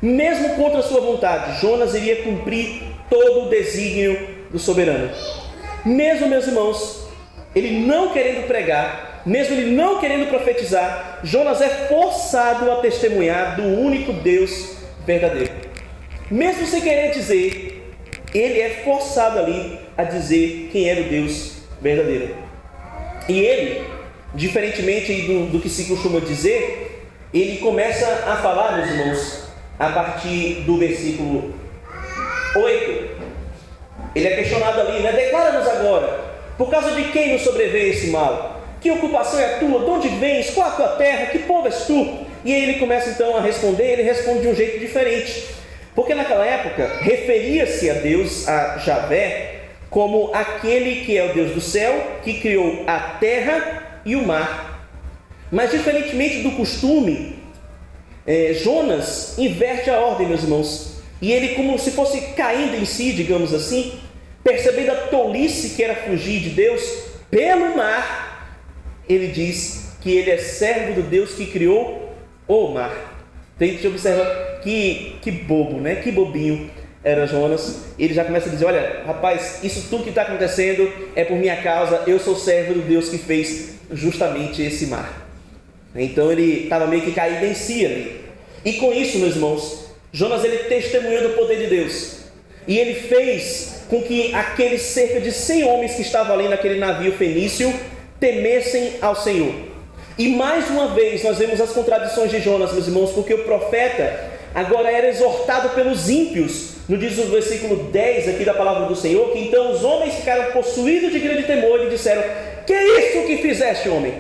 S1: Mesmo contra a sua vontade, Jonas iria cumprir todo o desígnio do soberano. Mesmo, meus irmãos, ele não querendo pregar, mesmo ele não querendo profetizar, Jonas é forçado a testemunhar do único Deus verdadeiro. mesmo sem querer dizer, ele é forçado ali a dizer quem era o Deus verdadeiro. E ele, diferentemente do que se costuma dizer, ele começa a falar, meus irmãos, a partir do versículo 8. Ele é questionado ali, né? Declara-nos agora, por causa de quem nos sobreveio esse mal? Que ocupação é a tua? De onde vens? Qual a tua terra? Que povo és tu? E aí ele começa então a responder, ele responde de um jeito diferente. Porque naquela época, referia-se a Deus, a Javé, como aquele que é o Deus do céu, que criou a terra e o mar. Mas diferentemente do costume, Jonas inverte a ordem, meus irmãos. E ele, como se fosse caindo em si, digamos assim, percebendo a tolice que era fugir de Deus, pelo mar, ele diz que ele é servo do Deus que criou o mar. Então a gente observa que bobo, né? Que bobinho era Jonas. Ele já começa a dizer, olha, rapaz, isso tudo que está acontecendo é por minha causa, eu sou servo do Deus que fez justamente esse mar. Então ele estava meio que caído em si ali. E com isso, meus irmãos, Jonas ele testemunhou do poder de Deus. E ele fez com que aqueles cerca de 100 homens que estavam ali naquele navio fenício temessem ao Senhor. E mais uma vez nós vemos as contradições de Jonas, meus irmãos, porque o profeta agora era exortado pelos ímpios. No diz o versículo 10 aqui da palavra do Senhor, que então os homens ficaram possuídos de grande temor e disseram, que é isso que fizeste, homem?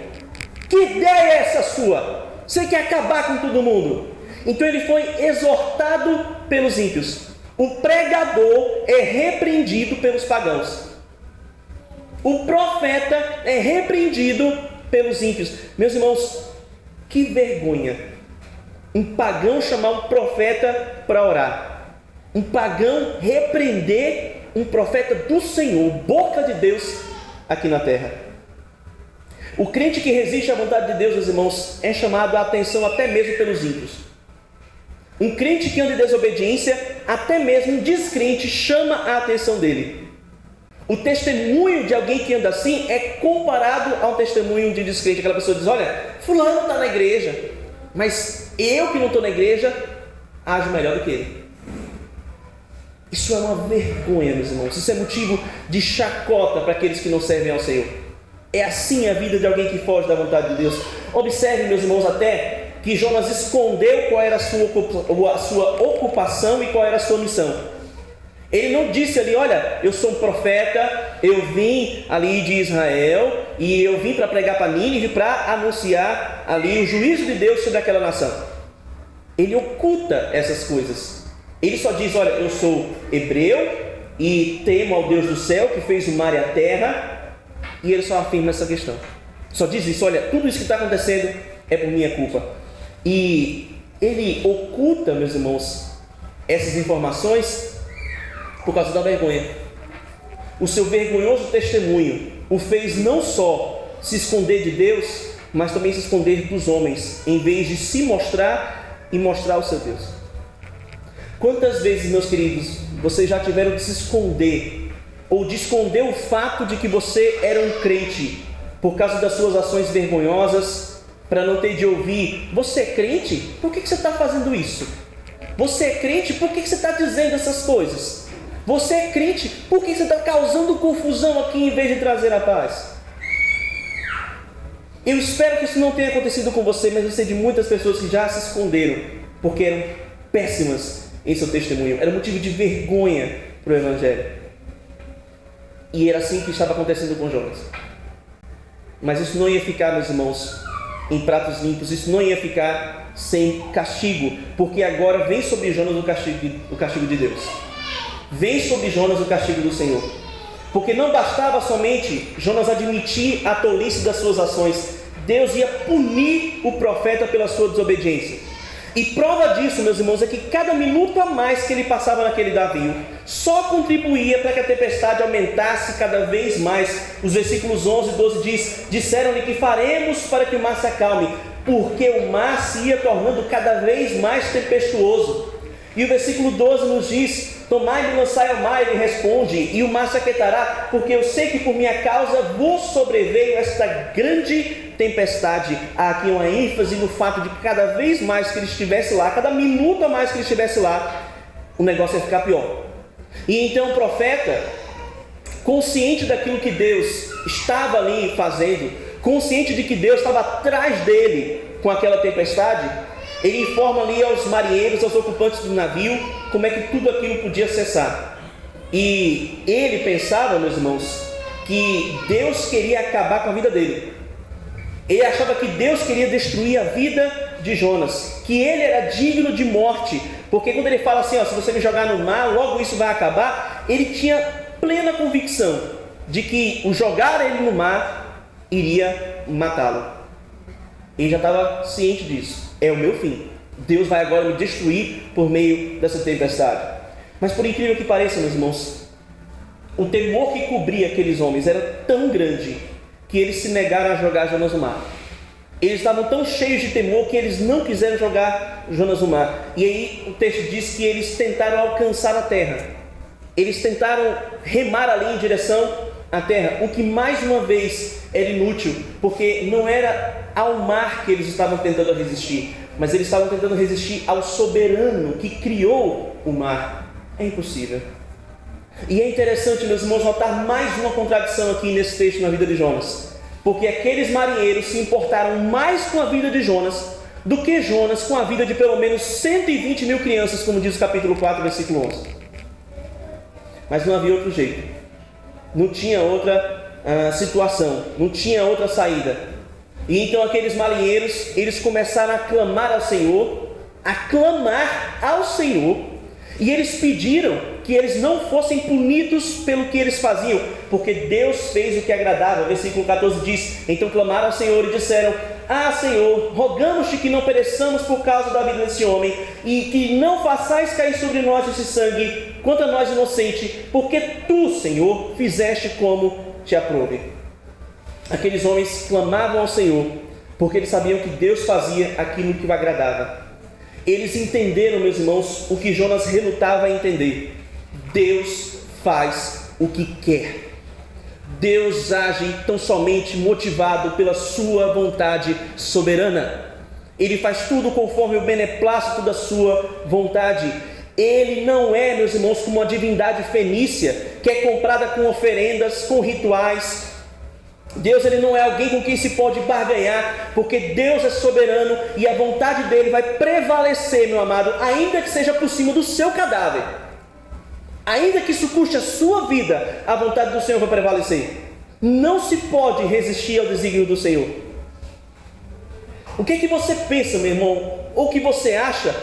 S1: Que ideia é essa sua? Você quer acabar com todo mundo? Então ele foi exortado pelos ímpios. O pregador é repreendido pelos pagãos. O profeta é repreendido pelos ímpios. Meus irmãos, que vergonha. Um pagão chamar um profeta para orar. Um pagão repreender um profeta do Senhor, boca de Deus, aqui na terra. O crente que resiste à vontade de Deus, meus irmãos, é chamado a atenção até mesmo pelos ímpios. Um crente que anda em desobediência, até mesmo um descrente, chama a atenção dele. O testemunho de alguém que anda assim é comparado ao testemunho de descrente. Aquela pessoa diz, olha, fulano está na igreja, mas eu que não estou na igreja, ajo melhor do que ele. Isso é uma vergonha, meus irmãos. Isso é motivo de chacota para aqueles que não servem ao Senhor. É assim a vida de alguém que foge da vontade de Deus. Observe, meus irmãos, até que Jonas escondeu qual era a sua ocupação e qual era a sua missão. Ele não disse ali, olha, eu sou um profeta, eu vim ali de Israel e eu vim para pregar para Nínive para anunciar ali o juízo de Deus sobre aquela nação. Ele oculta essas coisas. Ele só diz, olha, eu sou hebreu e temo ao Deus do céu que fez o mar e a terra, e ele só afirma essa questão. Só diz isso, olha, tudo isso que está acontecendo é por minha culpa. E ele oculta, meus irmãos, essas informações por causa da vergonha. O seu vergonhoso testemunho o fez não só se esconder de Deus, mas também se esconder dos homens, em vez de se mostrar e mostrar o seu Deus. Quantas vezes, meus queridos, vocês já tiveram de se esconder, ou de esconder o fato de que você era um crente, por causa das suas ações vergonhosas, para não ter de ouvir, você é crente? Por que você está fazendo isso? Você é crente? Por que você está dizendo essas coisas? Você é crente? Por que você está causando confusão aqui em vez de trazer a paz? Eu espero que isso não tenha acontecido com você, mas eu sei de muitas pessoas que já se esconderam, porque eram péssimas em seu testemunho, era motivo de vergonha para o Evangelho. E era assim que estava acontecendo com Jonas. Mas isso não ia ficar, meus irmãos, em pratos limpos, isso não ia ficar sem castigo, porque agora vem sobre Jonas o castigo de Deus. Vem sobre Jonas o castigo do Senhor. Porque não bastava somente Jonas admitir a tolice das suas ações, Deus ia punir o profeta pela sua desobediência. E prova disso, meus irmãos, é que cada minuto a mais que ele passava naquele navio só contribuía para que a tempestade aumentasse cada vez mais. Os versículos 11 e 12 diz: disseram-lhe que faremos para que o mar se acalme, porque o mar se ia tornando cada vez mais tempestuoso. E o versículo 12 nos diz: tomai-me e lançai ao mar, ele responde, e o mar se aquietará, porque eu sei que por minha causa vos sobreveio esta grande tempestade. Há aqui uma ênfase no fato de que cada vez mais que ele estivesse lá, cada minuto a mais que ele estivesse lá, o negócio ia ficar pior. E então o profeta, consciente daquilo que Deus estava ali fazendo, consciente de que Deus estava atrás dele com aquela tempestade, ele informa ali aos marinheiros, aos ocupantes do navio, como é que tudo aquilo podia cessar. E ele pensava, meus irmãos, que Deus queria acabar com a vida dele. Ele achava que Deus queria destruir a vida de Jonas, que ele era digno de morte, porque quando ele fala assim, ó, se você me jogar no mar, logo isso vai acabar, ele tinha plena convicção de que o jogar ele no mar iria matá-lo. Ele já estava ciente disso. É o meu fim. Deus vai agora me destruir por meio dessa tempestade. Mas por incrível que pareça, meus irmãos, o temor que cobria aqueles homens era tão grande que eles se negaram a jogar Jonas no mar. Eles estavam tão cheios de temor que eles não quiseram jogar Jonas no mar. E aí o texto diz que eles tentaram alcançar a terra. Eles tentaram remar ali em direção à terra, o que mais uma vez era inútil, porque não era ao mar que eles estavam tentando resistir, mas eles estavam tentando resistir ao soberano que criou o mar. É impossível. E é interessante, meus irmãos, notar mais uma contradição aqui nesse texto na vida de Jonas, porque aqueles marinheiros se importaram mais com a vida de Jonas do que Jonas com a vida de pelo menos 120 mil crianças, como diz o capítulo 4, versículo 11. Mas não havia outro jeito, não tinha outra situação, não tinha outra saída. E então aqueles marinheiros, eles começaram a clamar ao Senhor, e eles pediram que eles não fossem punidos pelo que eles faziam, porque Deus fez o que agradava. O versículo 14 diz: então clamaram ao Senhor e disseram: ah, Senhor, rogamos-te que não pereçamos por causa da vida desse homem, e que não façais cair sobre nós esse sangue, quanto a nós inocente, porque tu, Senhor, fizeste como te aprouve. Aqueles homens clamavam ao Senhor, porque eles sabiam que Deus fazia aquilo que o agradava. Eles entenderam, meus irmãos, o que Jonas relutava em entender: Deus faz o que quer. Deus age tão somente motivado pela sua vontade soberana. Ele faz tudo conforme o beneplácito da sua vontade. Ele não é, meus irmãos, como uma divindade fenícia, que é comprada com oferendas, com rituais. Deus, ele não é alguém com quem se pode barganhar, porque Deus é soberano e a vontade dele vai prevalecer, meu amado, ainda que seja por cima do seu cadáver. Ainda que isso custe a sua vida, a vontade do Senhor vai prevalecer. Não se pode resistir ao desígnio do Senhor. O que é que você pensa, meu irmão? Ou o que você acha?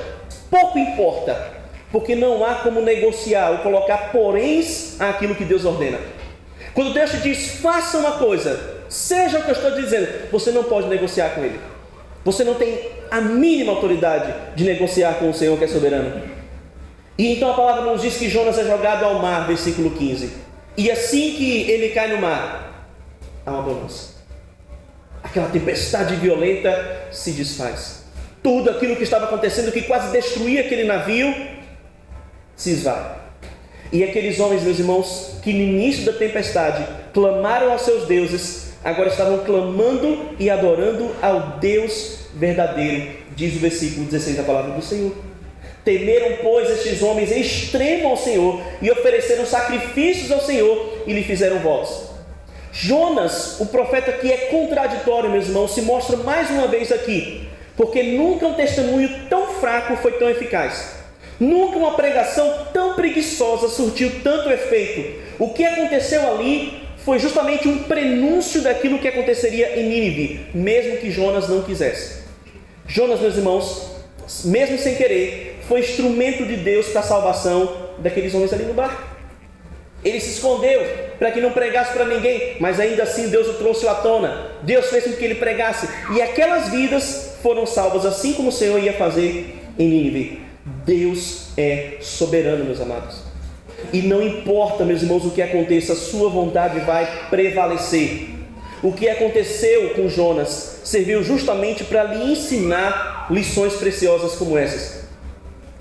S1: Pouco importa, porque não há como negociar ou colocar poréns àquilo que Deus ordena. Quando Deus te diz, faça uma coisa, seja o que eu estou dizendo, você não pode negociar com Ele. Você não tem a mínima autoridade de negociar com o Senhor, que é soberano. E então a palavra nos diz que Jonas é jogado ao mar, versículo 15. E assim que ele cai no mar, há uma bonança. Aquela tempestade violenta se desfaz. Tudo aquilo que estava acontecendo, que quase destruía aquele navio, se esvai. E aqueles homens, meus irmãos, que no início da tempestade clamaram aos seus deuses, agora estavam clamando e adorando ao Deus verdadeiro, diz o versículo 16 da palavra do Senhor. Temeram, pois, estes homens em extremo ao Senhor, e ofereceram sacrifícios ao Senhor, e lhe fizeram votos. Jonas, o profeta que é contraditório, meus irmãos, se mostra mais uma vez aqui, porque nunca um testemunho tão fraco foi tão eficaz. Nunca uma pregação tão preguiçosa surtiu tanto efeito. O que aconteceu ali foi justamente um prenúncio daquilo que aconteceria em Nínive, mesmo que Jonas não quisesse. Jonas, meus irmãos, mesmo sem querer, foi instrumento de Deus para a salvação daqueles homens ali no barco. Ele se escondeu para que não pregasse para ninguém, mas ainda assim Deus o trouxe à tona. Deus fez com que ele pregasse, e aquelas vidas foram salvas, assim como o Senhor ia fazer em Nínive. Deus é soberano, meus amados, e não importa, meus irmãos, o que aconteça, a sua vontade vai prevalecer. O que aconteceu com Jonas serviu justamente para lhe ensinar lições preciosas como essas.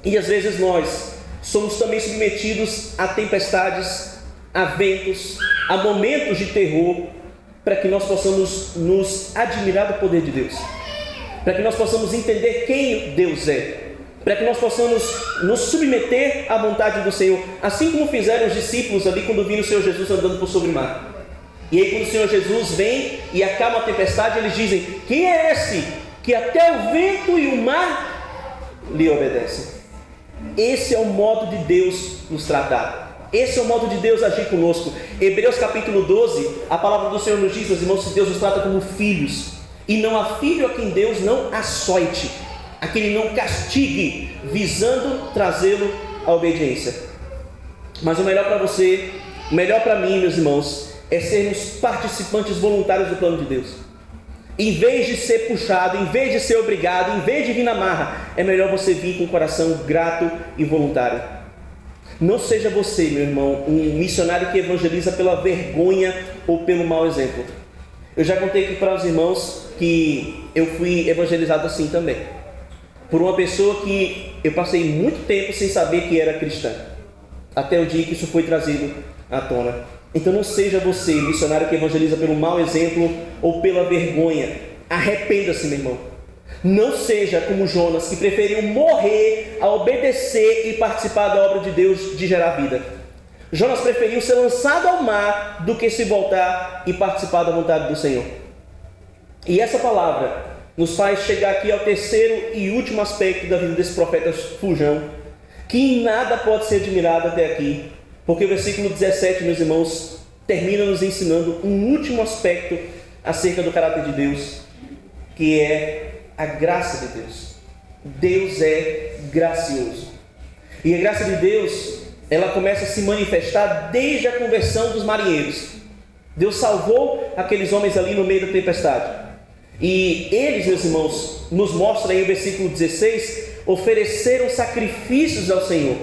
S1: E às vezes nós somos também submetidos a tempestades, a ventos, a momentos de terror, para que nós possamos nos admirar do poder de Deus, para que nós possamos entender quem Deus é, para que nós possamos nos submeter à vontade do Senhor, assim como fizeram os discípulos ali quando viram o Senhor Jesus andando por sobre o mar. E aí quando o Senhor Jesus vem e acalma a tempestade, eles dizem: quem é esse que até o vento e o mar lhe obedecem? Esse é o modo de Deus nos tratar. Esse é o modo de Deus agir conosco. Hebreus capítulo 12, a palavra do Senhor nos diz, meus irmãos, que Deus nos trata como filhos. E não há filho a quem Deus não açoite, a quem Ele não castigue, visando trazê-lo à obediência. Mas o melhor para você, o melhor para mim, meus irmãos, é sermos participantes voluntários do plano de Deus. Em vez de ser puxado, em vez de ser obrigado, em vez de vir na marra, é melhor você vir com o coração grato e voluntário. Não seja você, meu irmão, um missionário que evangeliza pela vergonha ou pelo mau exemplo. Eu já contei aqui para os irmãos que eu fui evangelizado assim também, por uma pessoa que eu passei muito tempo sem saber que era cristã, até o dia que isso foi trazido à tona. Então não seja você, missionário que evangeliza pelo mau exemplo ou pela vergonha. Arrependa-se, meu irmão. Não seja como Jonas, que preferiu morrer a obedecer e participar da obra de Deus de gerar vida. Jonas preferiu ser lançado ao mar do que se voltar e participar da vontade do Senhor. E essa palavra nos faz chegar aqui ao terceiro e último aspecto da vida desse profeta fujão, que em nada pode ser admirado até aqui, porque o versículo 17, meus irmãos, termina nos ensinando um último aspecto acerca do caráter de Deus, que é a graça de Deus. Deus é gracioso. E a graça de Deus, ela começa a se manifestar desde a conversão dos marinheiros. Deus salvou aqueles homens ali no meio da tempestade. E eles, meus irmãos, nos mostra aí o versículo 16, ofereceram sacrifícios ao Senhor.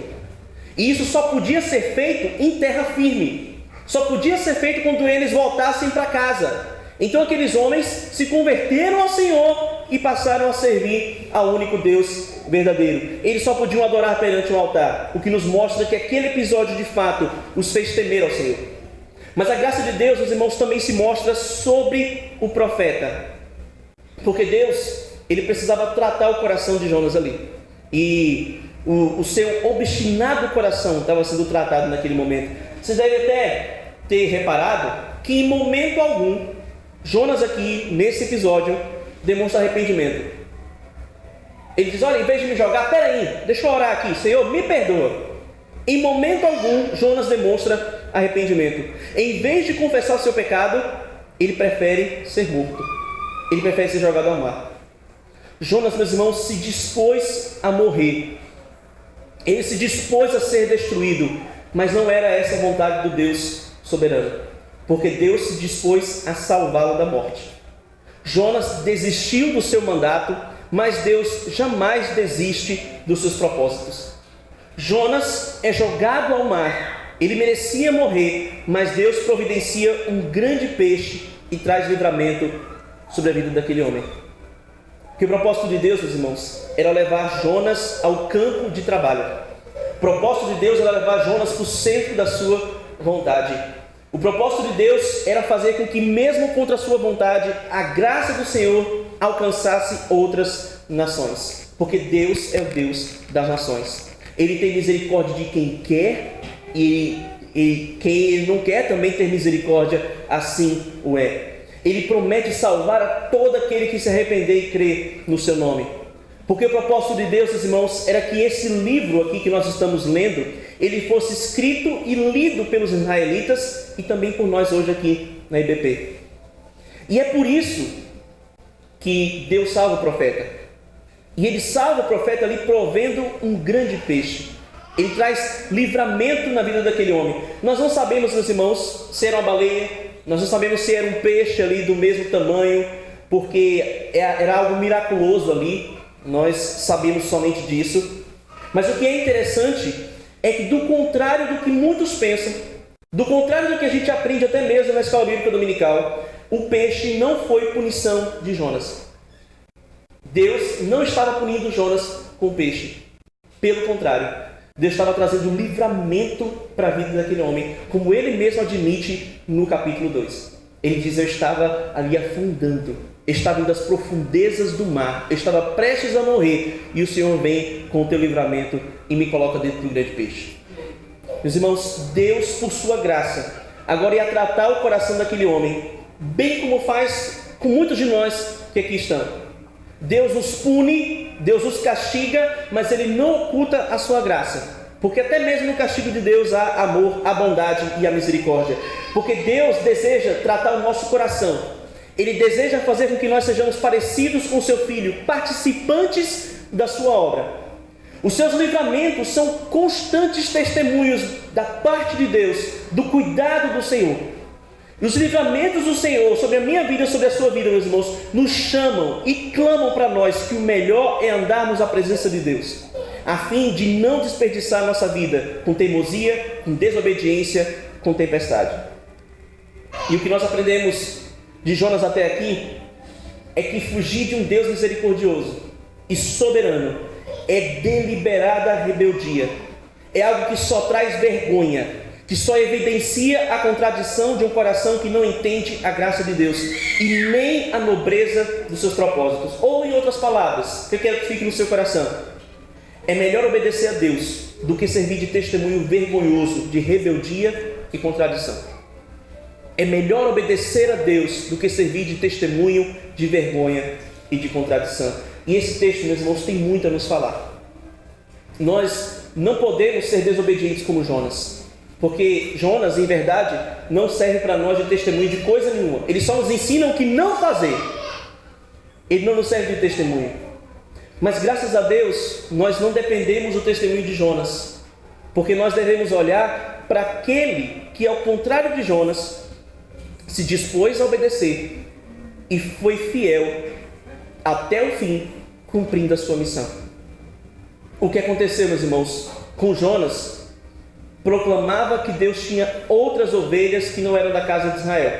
S1: E isso só podia ser feito em terra firme. Só podia ser feito quando eles voltassem para casa. Então aqueles homens se converteram ao Senhor e passaram a servir ao único Deus verdadeiro. Eles só podiam adorar perante o altar, o que nos mostra que aquele episódio de fato os fez temer ao Senhor. Mas a graça de Deus, meus irmãos, também se mostra sobre o profeta, porque Deus, ele precisava tratar o coração de Jonas ali, e o seu obstinado coração estava sendo tratado naquele momento. Vocês devem até ter reparado que em momento algum Jonas aqui, nesse episódio, demonstra arrependimento. Ele diz: olha, em vez de me jogar, peraí, deixa eu orar aqui, Senhor, me perdoa. Em momento algum Jonas demonstra arrependimento. Em vez de confessar o seu pecado, ele prefere ser morto. Ele prefere ser jogado ao mar. Jonas, meus irmãos, se dispôs a morrer. Ele se dispôs a ser destruído, mas não era essa a vontade do Deus soberano, porque Deus se dispôs a salvá-lo da morte. Jonas desistiu do seu mandato, mas Deus jamais desiste dos seus propósitos. Jonas é jogado ao mar. Ele merecia morrer, mas Deus providencia um grande peixe e traz livramento sobre a vida daquele homem. Que o propósito de Deus, meus irmãos, era levar Jonas ao campo de trabalho. O propósito de Deus era levar Jonas para o centro da sua vontade. O propósito de Deus era fazer com que, mesmo contra a sua vontade, a graça do Senhor alcançasse outras nações. Porque Deus é o Deus das nações. Ele tem misericórdia de quem quer e quem Ele não quer também ter misericórdia, assim o é. Ele promete salvar a todo aquele que se arrepender e crer no seu nome. Porque o propósito de Deus, meus irmãos, era que esse livro aqui que nós estamos lendo, ele fosse escrito e lido pelos israelitas e também por nós hoje aqui na IBP. E é por isso que Deus salva o profeta. E Ele salva o profeta ali provendo um grande peixe. Ele traz livramento na vida daquele homem. Nós não sabemos, meus irmãos, se era uma baleia. Nós não sabemos se era um peixe ali do mesmo tamanho, porque era algo miraculoso ali. Nós sabemos somente disso. Mas o que é interessante é que, do contrário do que muitos pensam, do contrário do que a gente aprende até mesmo na escola bíblica dominical, o peixe não foi punição de Jonas. Deus não estava punindo Jonas com o peixe. Pelo contrário, Deus estava trazendo livramento para a vida daquele homem, como ele mesmo admite no capítulo 2. Ele diz: eu estava ali afundando estava indo às profundezas do mar, eu estava prestes a morrer, e o Senhor vem com o teu livramento e me coloca dentro de um grande peixe. Meus irmãos, Deus, por sua graça, agora ia tratar o coração daquele homem, bem como faz com muitos de nós que aqui estão. Deus os pune, Deus os castiga, mas Ele não oculta a sua graça. Porque até mesmo no castigo de Deus há amor, a bondade e a misericórdia. Porque Deus deseja tratar o nosso coração. Ele deseja fazer com que nós sejamos parecidos com o seu Filho, participantes da sua obra. Os seus livramentos são constantes testemunhos da parte de Deus, do cuidado do Senhor. E os livramentos do Senhor sobre a minha vida e sobre a sua vida, meus irmãos, nos chamam e clamam para nós que o melhor é andarmos à presença de Deus, a fim de não desperdiçar nossa vida com teimosia, com desobediência, com tempestade. E o que nós aprendemos de Jonas até aqui é que fugir de um Deus misericordioso e soberano é deliberada rebeldia, é algo que só traz vergonha, que só evidencia a contradição de um coração que não entende a graça de Deus e nem a nobreza dos seus propósitos. Ou, em outras palavras, que eu quero que fique no seu coração: é melhor obedecer a Deus do que servir de testemunho vergonhoso de rebeldia e contradição. É melhor obedecer a Deus do que servir de testemunho de vergonha e de contradição. E esse texto, meus irmãos, tem muito a nos falar. Nós não podemos ser desobedientes como Jonas, porque Jonas, em verdade, não serve para nós de testemunho de coisa nenhuma. Ele só nos ensina o que não fazer. Ele não nos serve de testemunho. Mas graças a Deus, nós não dependemos do testemunho de Jonas, porque nós devemos olhar para aquele que, ao contrário de Jonas, se dispôs a obedecer e foi fiel até o fim, cumprindo a sua missão. O que aconteceu, meus irmãos, com Jonas? Proclamava que Deus tinha outras ovelhas que não eram da casa de Israel,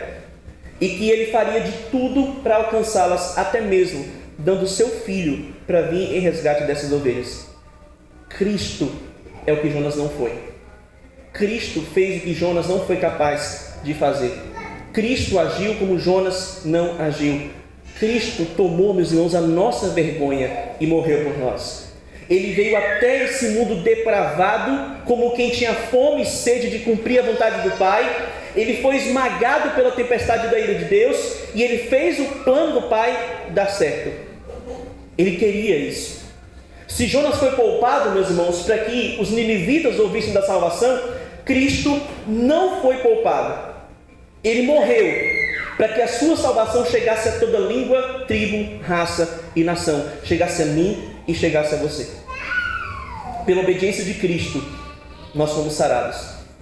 S1: e que ele faria de tudo para alcançá-las, até mesmo dando seu filho para vir em resgate dessas ovelhas. Cristo é o que Jonas não foi. Cristo fez o que Jonas não foi capaz de fazer. Cristo agiu como Jonas não agiu. Cristo tomou, meus irmãos, a nossa vergonha e morreu por nós. Ele veio até esse mundo depravado, como quem tinha fome e sede de cumprir a vontade do Pai. Ele foi esmagado pela tempestade da ira de Deus, e ele fez o plano do Pai dar certo. Ele queria isso. Se Jonas foi poupado, meus irmãos, para que os ninivitas ouvissem da salvação, Cristo não foi poupado. Ele morreu para que a sua salvação chegasse a toda língua, tribo, raça e nação. Chegasse a mim e chegasse a você. Pela obediência de Cristo, nós fomos sarados.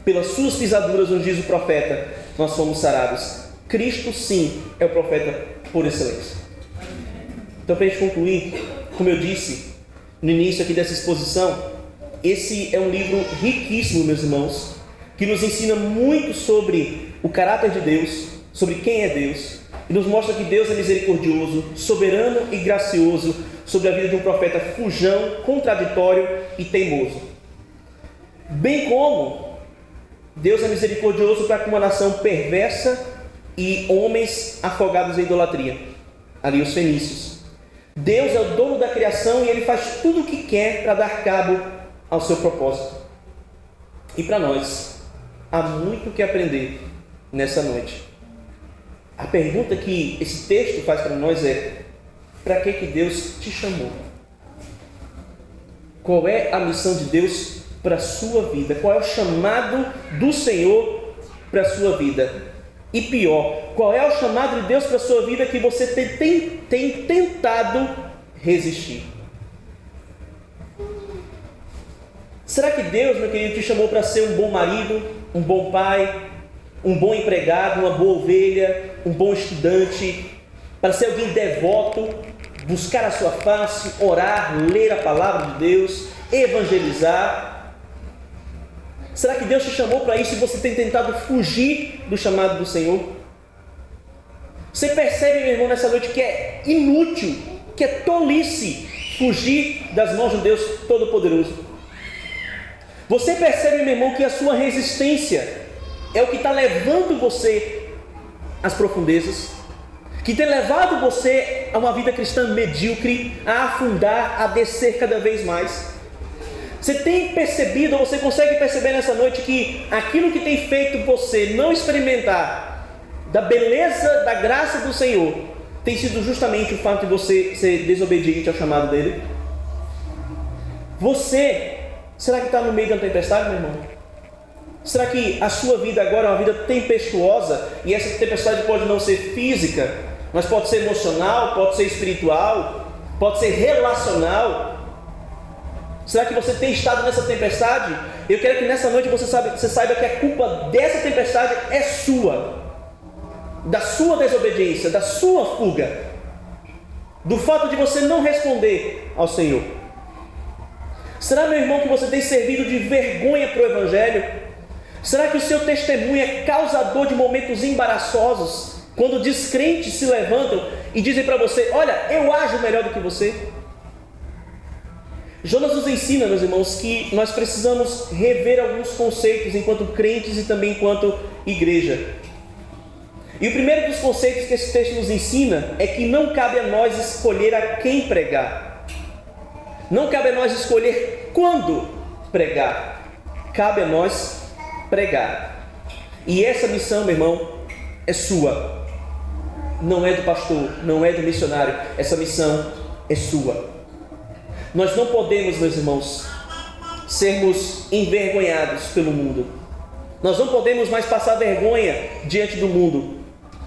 S1: Pelas suas pisaduras, nos diz o profeta, nós fomos sarados. Cristo, sim, é o profeta por excelência. Então, para a gente concluir, como eu disse no início aqui dessa exposição, esse é um livro riquíssimo, meus irmãos, que nos ensina muito sobre o caráter de Deus, sobre quem é Deus, e nos mostra que Deus é misericordioso, soberano e gracioso sobre a vida de um profeta fujão, contraditório e teimoso. Bem como Deus é misericordioso para com uma nação perversa e homens afogados em idolatria, ali os fenícios. Deus é o dono da criação e Ele faz tudo o que quer para dar cabo ao seu propósito. E para nós, há muito o que aprender nessa noite. A pergunta que esse texto faz para nós é: para que Deus te chamou? Qual é a missão de Deus para a sua vida? Qual é o chamado do Senhor para a sua vida? E pior, qual é o chamado de Deus para a sua vida que você tem tentado resistir? Será que Deus, meu querido, te chamou para ser um bom marido, um bom pai, um bom empregado, uma boa ovelha, um bom estudante, para ser alguém devoto, buscar a sua face, orar, ler a palavra de Deus, evangelizar? Será que Deus te chamou para isso e você tem tentado fugir do chamado do Senhor? Você percebe, meu irmão, nessa noite que é inútil, que é tolice fugir das mãos de Deus Todo-Poderoso. Você percebe, meu irmão, que a sua resistência é o que está levando você às profundezas. que tem levado você a uma vida cristã medíocre, a afundar, a descer cada vez mais. Você tem percebido, ou você consegue perceber nessa noite que aquilo que tem feito você não experimentar da beleza, da graça do Senhor, tem sido justamente o fato de você ser desobediente ao chamado dele? Você, será que está no meio de uma tempestade, meu irmão? Será que a sua vida agora é uma vida tempestuosa, e essa tempestade pode não ser física, mas pode ser emocional, pode ser espiritual, pode ser relacional? Será que você tem estado nessa tempestade? Eu quero que nessa noite você saiba que a culpa dessa tempestade é sua, da sua desobediência, da sua fuga, do fato de você não responder ao Senhor. Será, meu irmão, que você tem servido de vergonha para o Evangelho? Será que o seu testemunho é causador de momentos embaraçosos, quando descrentes se levantam e dizem para você: olha, eu ajo melhor do que você? Jonas nos ensina, meus irmãos, que nós precisamos rever alguns conceitos enquanto crentes e também enquanto igreja. E o primeiro dos conceitos que esse texto nos ensina é que não cabe a nós escolher a quem pregar. Não cabe a nós escolher quando pregar. Cabe a nós pregar. E essa missão, meu irmão, é sua. Não é do pastor, não é do missionário. Essa missão é sua. Nós não podemos, meus irmãos, sermos envergonhados pelo mundo. Nós não podemos mais passar vergonha diante do mundo.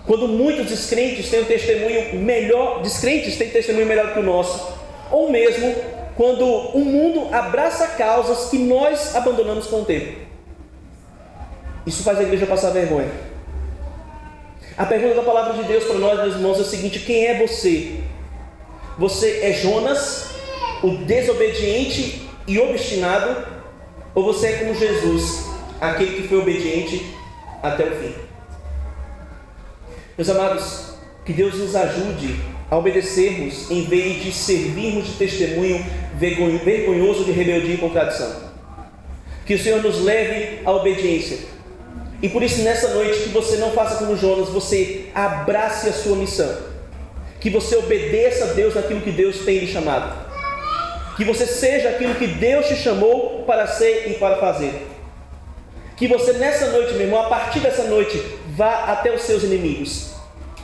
S1: Quando muitos descrentes têm um testemunho melhor, descrentes têm testemunho melhor do que o nosso, ou mesmo quando o mundo abraça causas que nós abandonamos com o tempo. Isso faz a igreja passar vergonha. A pergunta da palavra de Deus para nós, meus irmãos, é o seguinte: quem é você? Você é Jonas, o desobediente e obstinado, ou você é como Jesus, aquele que foi obediente até o fim? Meus amados, que Deus nos ajude a obedecermos em vez de servirmos de testemunho vergonhoso de rebeldia e contradição. Que o Senhor nos leve à obediência. E por isso, nessa noite, que você não faça como Jonas, você abrace a sua missão. Que você obedeça a Deus naquilo que Deus tem lhe chamado. Que você seja aquilo que Deus te chamou para ser e para fazer. Que você nessa noite, meu irmão, a partir dessa noite, vá até os seus inimigos.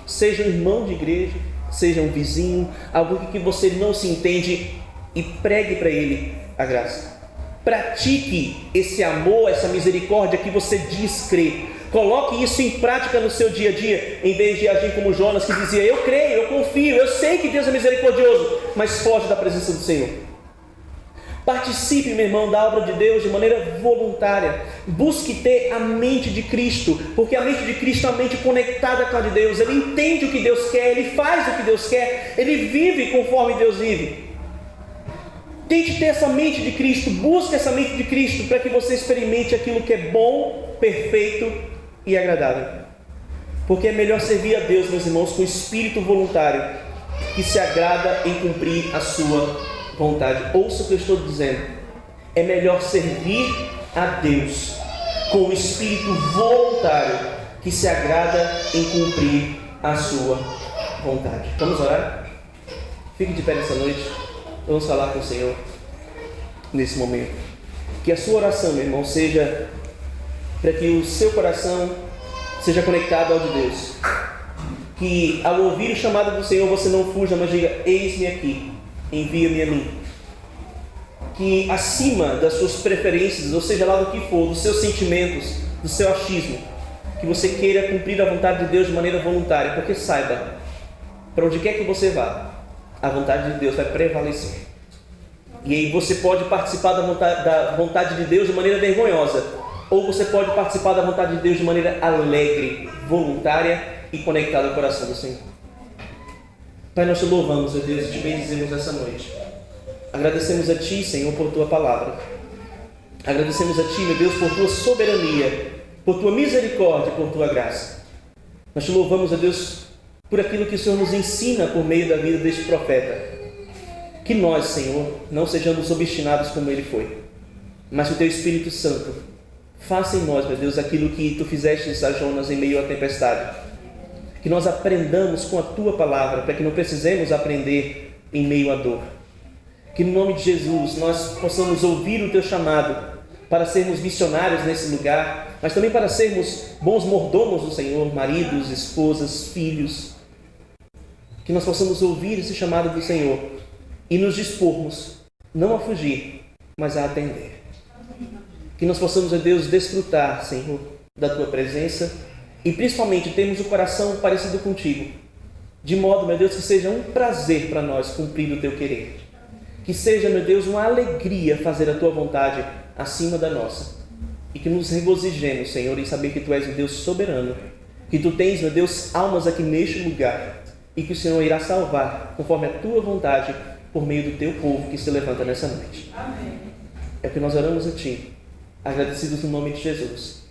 S1: Seja um irmão de igreja, seja um vizinho, alguém que você não se entende, e pregue para ele a graça. Pratique esse amor, essa misericórdia que você diz crer. Coloque isso em prática no seu dia a dia, em vez de agir como Jonas, que dizia: eu creio, eu confio, eu sei que Deus é misericordioso, mas foge da presença do Senhor. Participe, meu irmão, da obra de Deus de maneira voluntária. Busque ter a mente de Cristo, porque a mente de Cristo é uma mente conectada com a de Deus. Ele entende o que Deus quer, ele faz o que Deus quer, ele vive conforme Deus vive. Tente ter essa mente de Cristo, busque essa mente de Cristo, para que você experimente aquilo que é bom, perfeito e agradável. Porque é melhor servir a Deus, meus irmãos, com espírito voluntário, que se agrada em cumprir a sua vontade. Ouça o que eu estou dizendo: é melhor servir a Deus com o espírito voluntário, que se agrada em cumprir a sua vontade. Vamos orar? Fique de pé nessa noite. Vamos falar com o Senhor nesse momento. Que a sua oração, meu irmão, seja para que o seu coração seja conectado ao de Deus. Que ao ouvir o chamado do Senhor você não fuja, mas diga: eis-me aqui, envia-me a mim. Que acima das suas preferências, ou seja lá do que for, dos seus sentimentos, do seu achismo, que você queira cumprir a vontade de Deus de maneira voluntária, porque saiba, para onde quer que você vá, a vontade de Deus vai prevalecer. E aí você pode participar da vontade de Deus de maneira vergonhosa, ou você pode participar da vontade de Deus de maneira alegre, voluntária e conectada ao coração do Senhor. Pai, nós te louvamos, ó Deus, e te bendizemos nessa noite. Agradecemos a Ti, Senhor, por Tua palavra. Agradecemos a Ti, meu Deus, por Tua soberania, por Tua misericórdia, por Tua graça. Nós te louvamos, ó Deus, por aquilo que o Senhor nos ensina por meio da vida deste profeta. Que nós, Senhor, não sejamos obstinados como ele foi, mas que o Teu Espírito Santo faça em nós, meu Deus, aquilo que Tu fizeste a Jonas em meio à tempestade. Que nós aprendamos com a Tua palavra, para que não precisemos aprender em meio à dor. Que no nome de Jesus nós possamos ouvir o Teu chamado para sermos missionários nesse lugar, mas também para sermos bons mordomos do Senhor, maridos, esposas, filhos. Que nós possamos ouvir esse chamado do Senhor e nos dispormos, não a fugir, mas a atender. Que nós possamos, ó Deus, desfrutar, Senhor, da Tua presença e principalmente termos o coração parecido contigo, de modo, meu Deus, que seja um prazer para nós cumprir o Teu querer. Que seja, meu Deus, uma alegria fazer a Tua vontade acima da nossa. E que nos regozijemos, Senhor, em saber que Tu és um Deus soberano, que Tu tens, meu Deus, almas aqui neste lugar e que o Senhor irá salvar conforme a Tua vontade por meio do Teu povo que se levanta nessa noite. Amém. É o que nós oramos a Ti, agradecidos no nome de Jesus.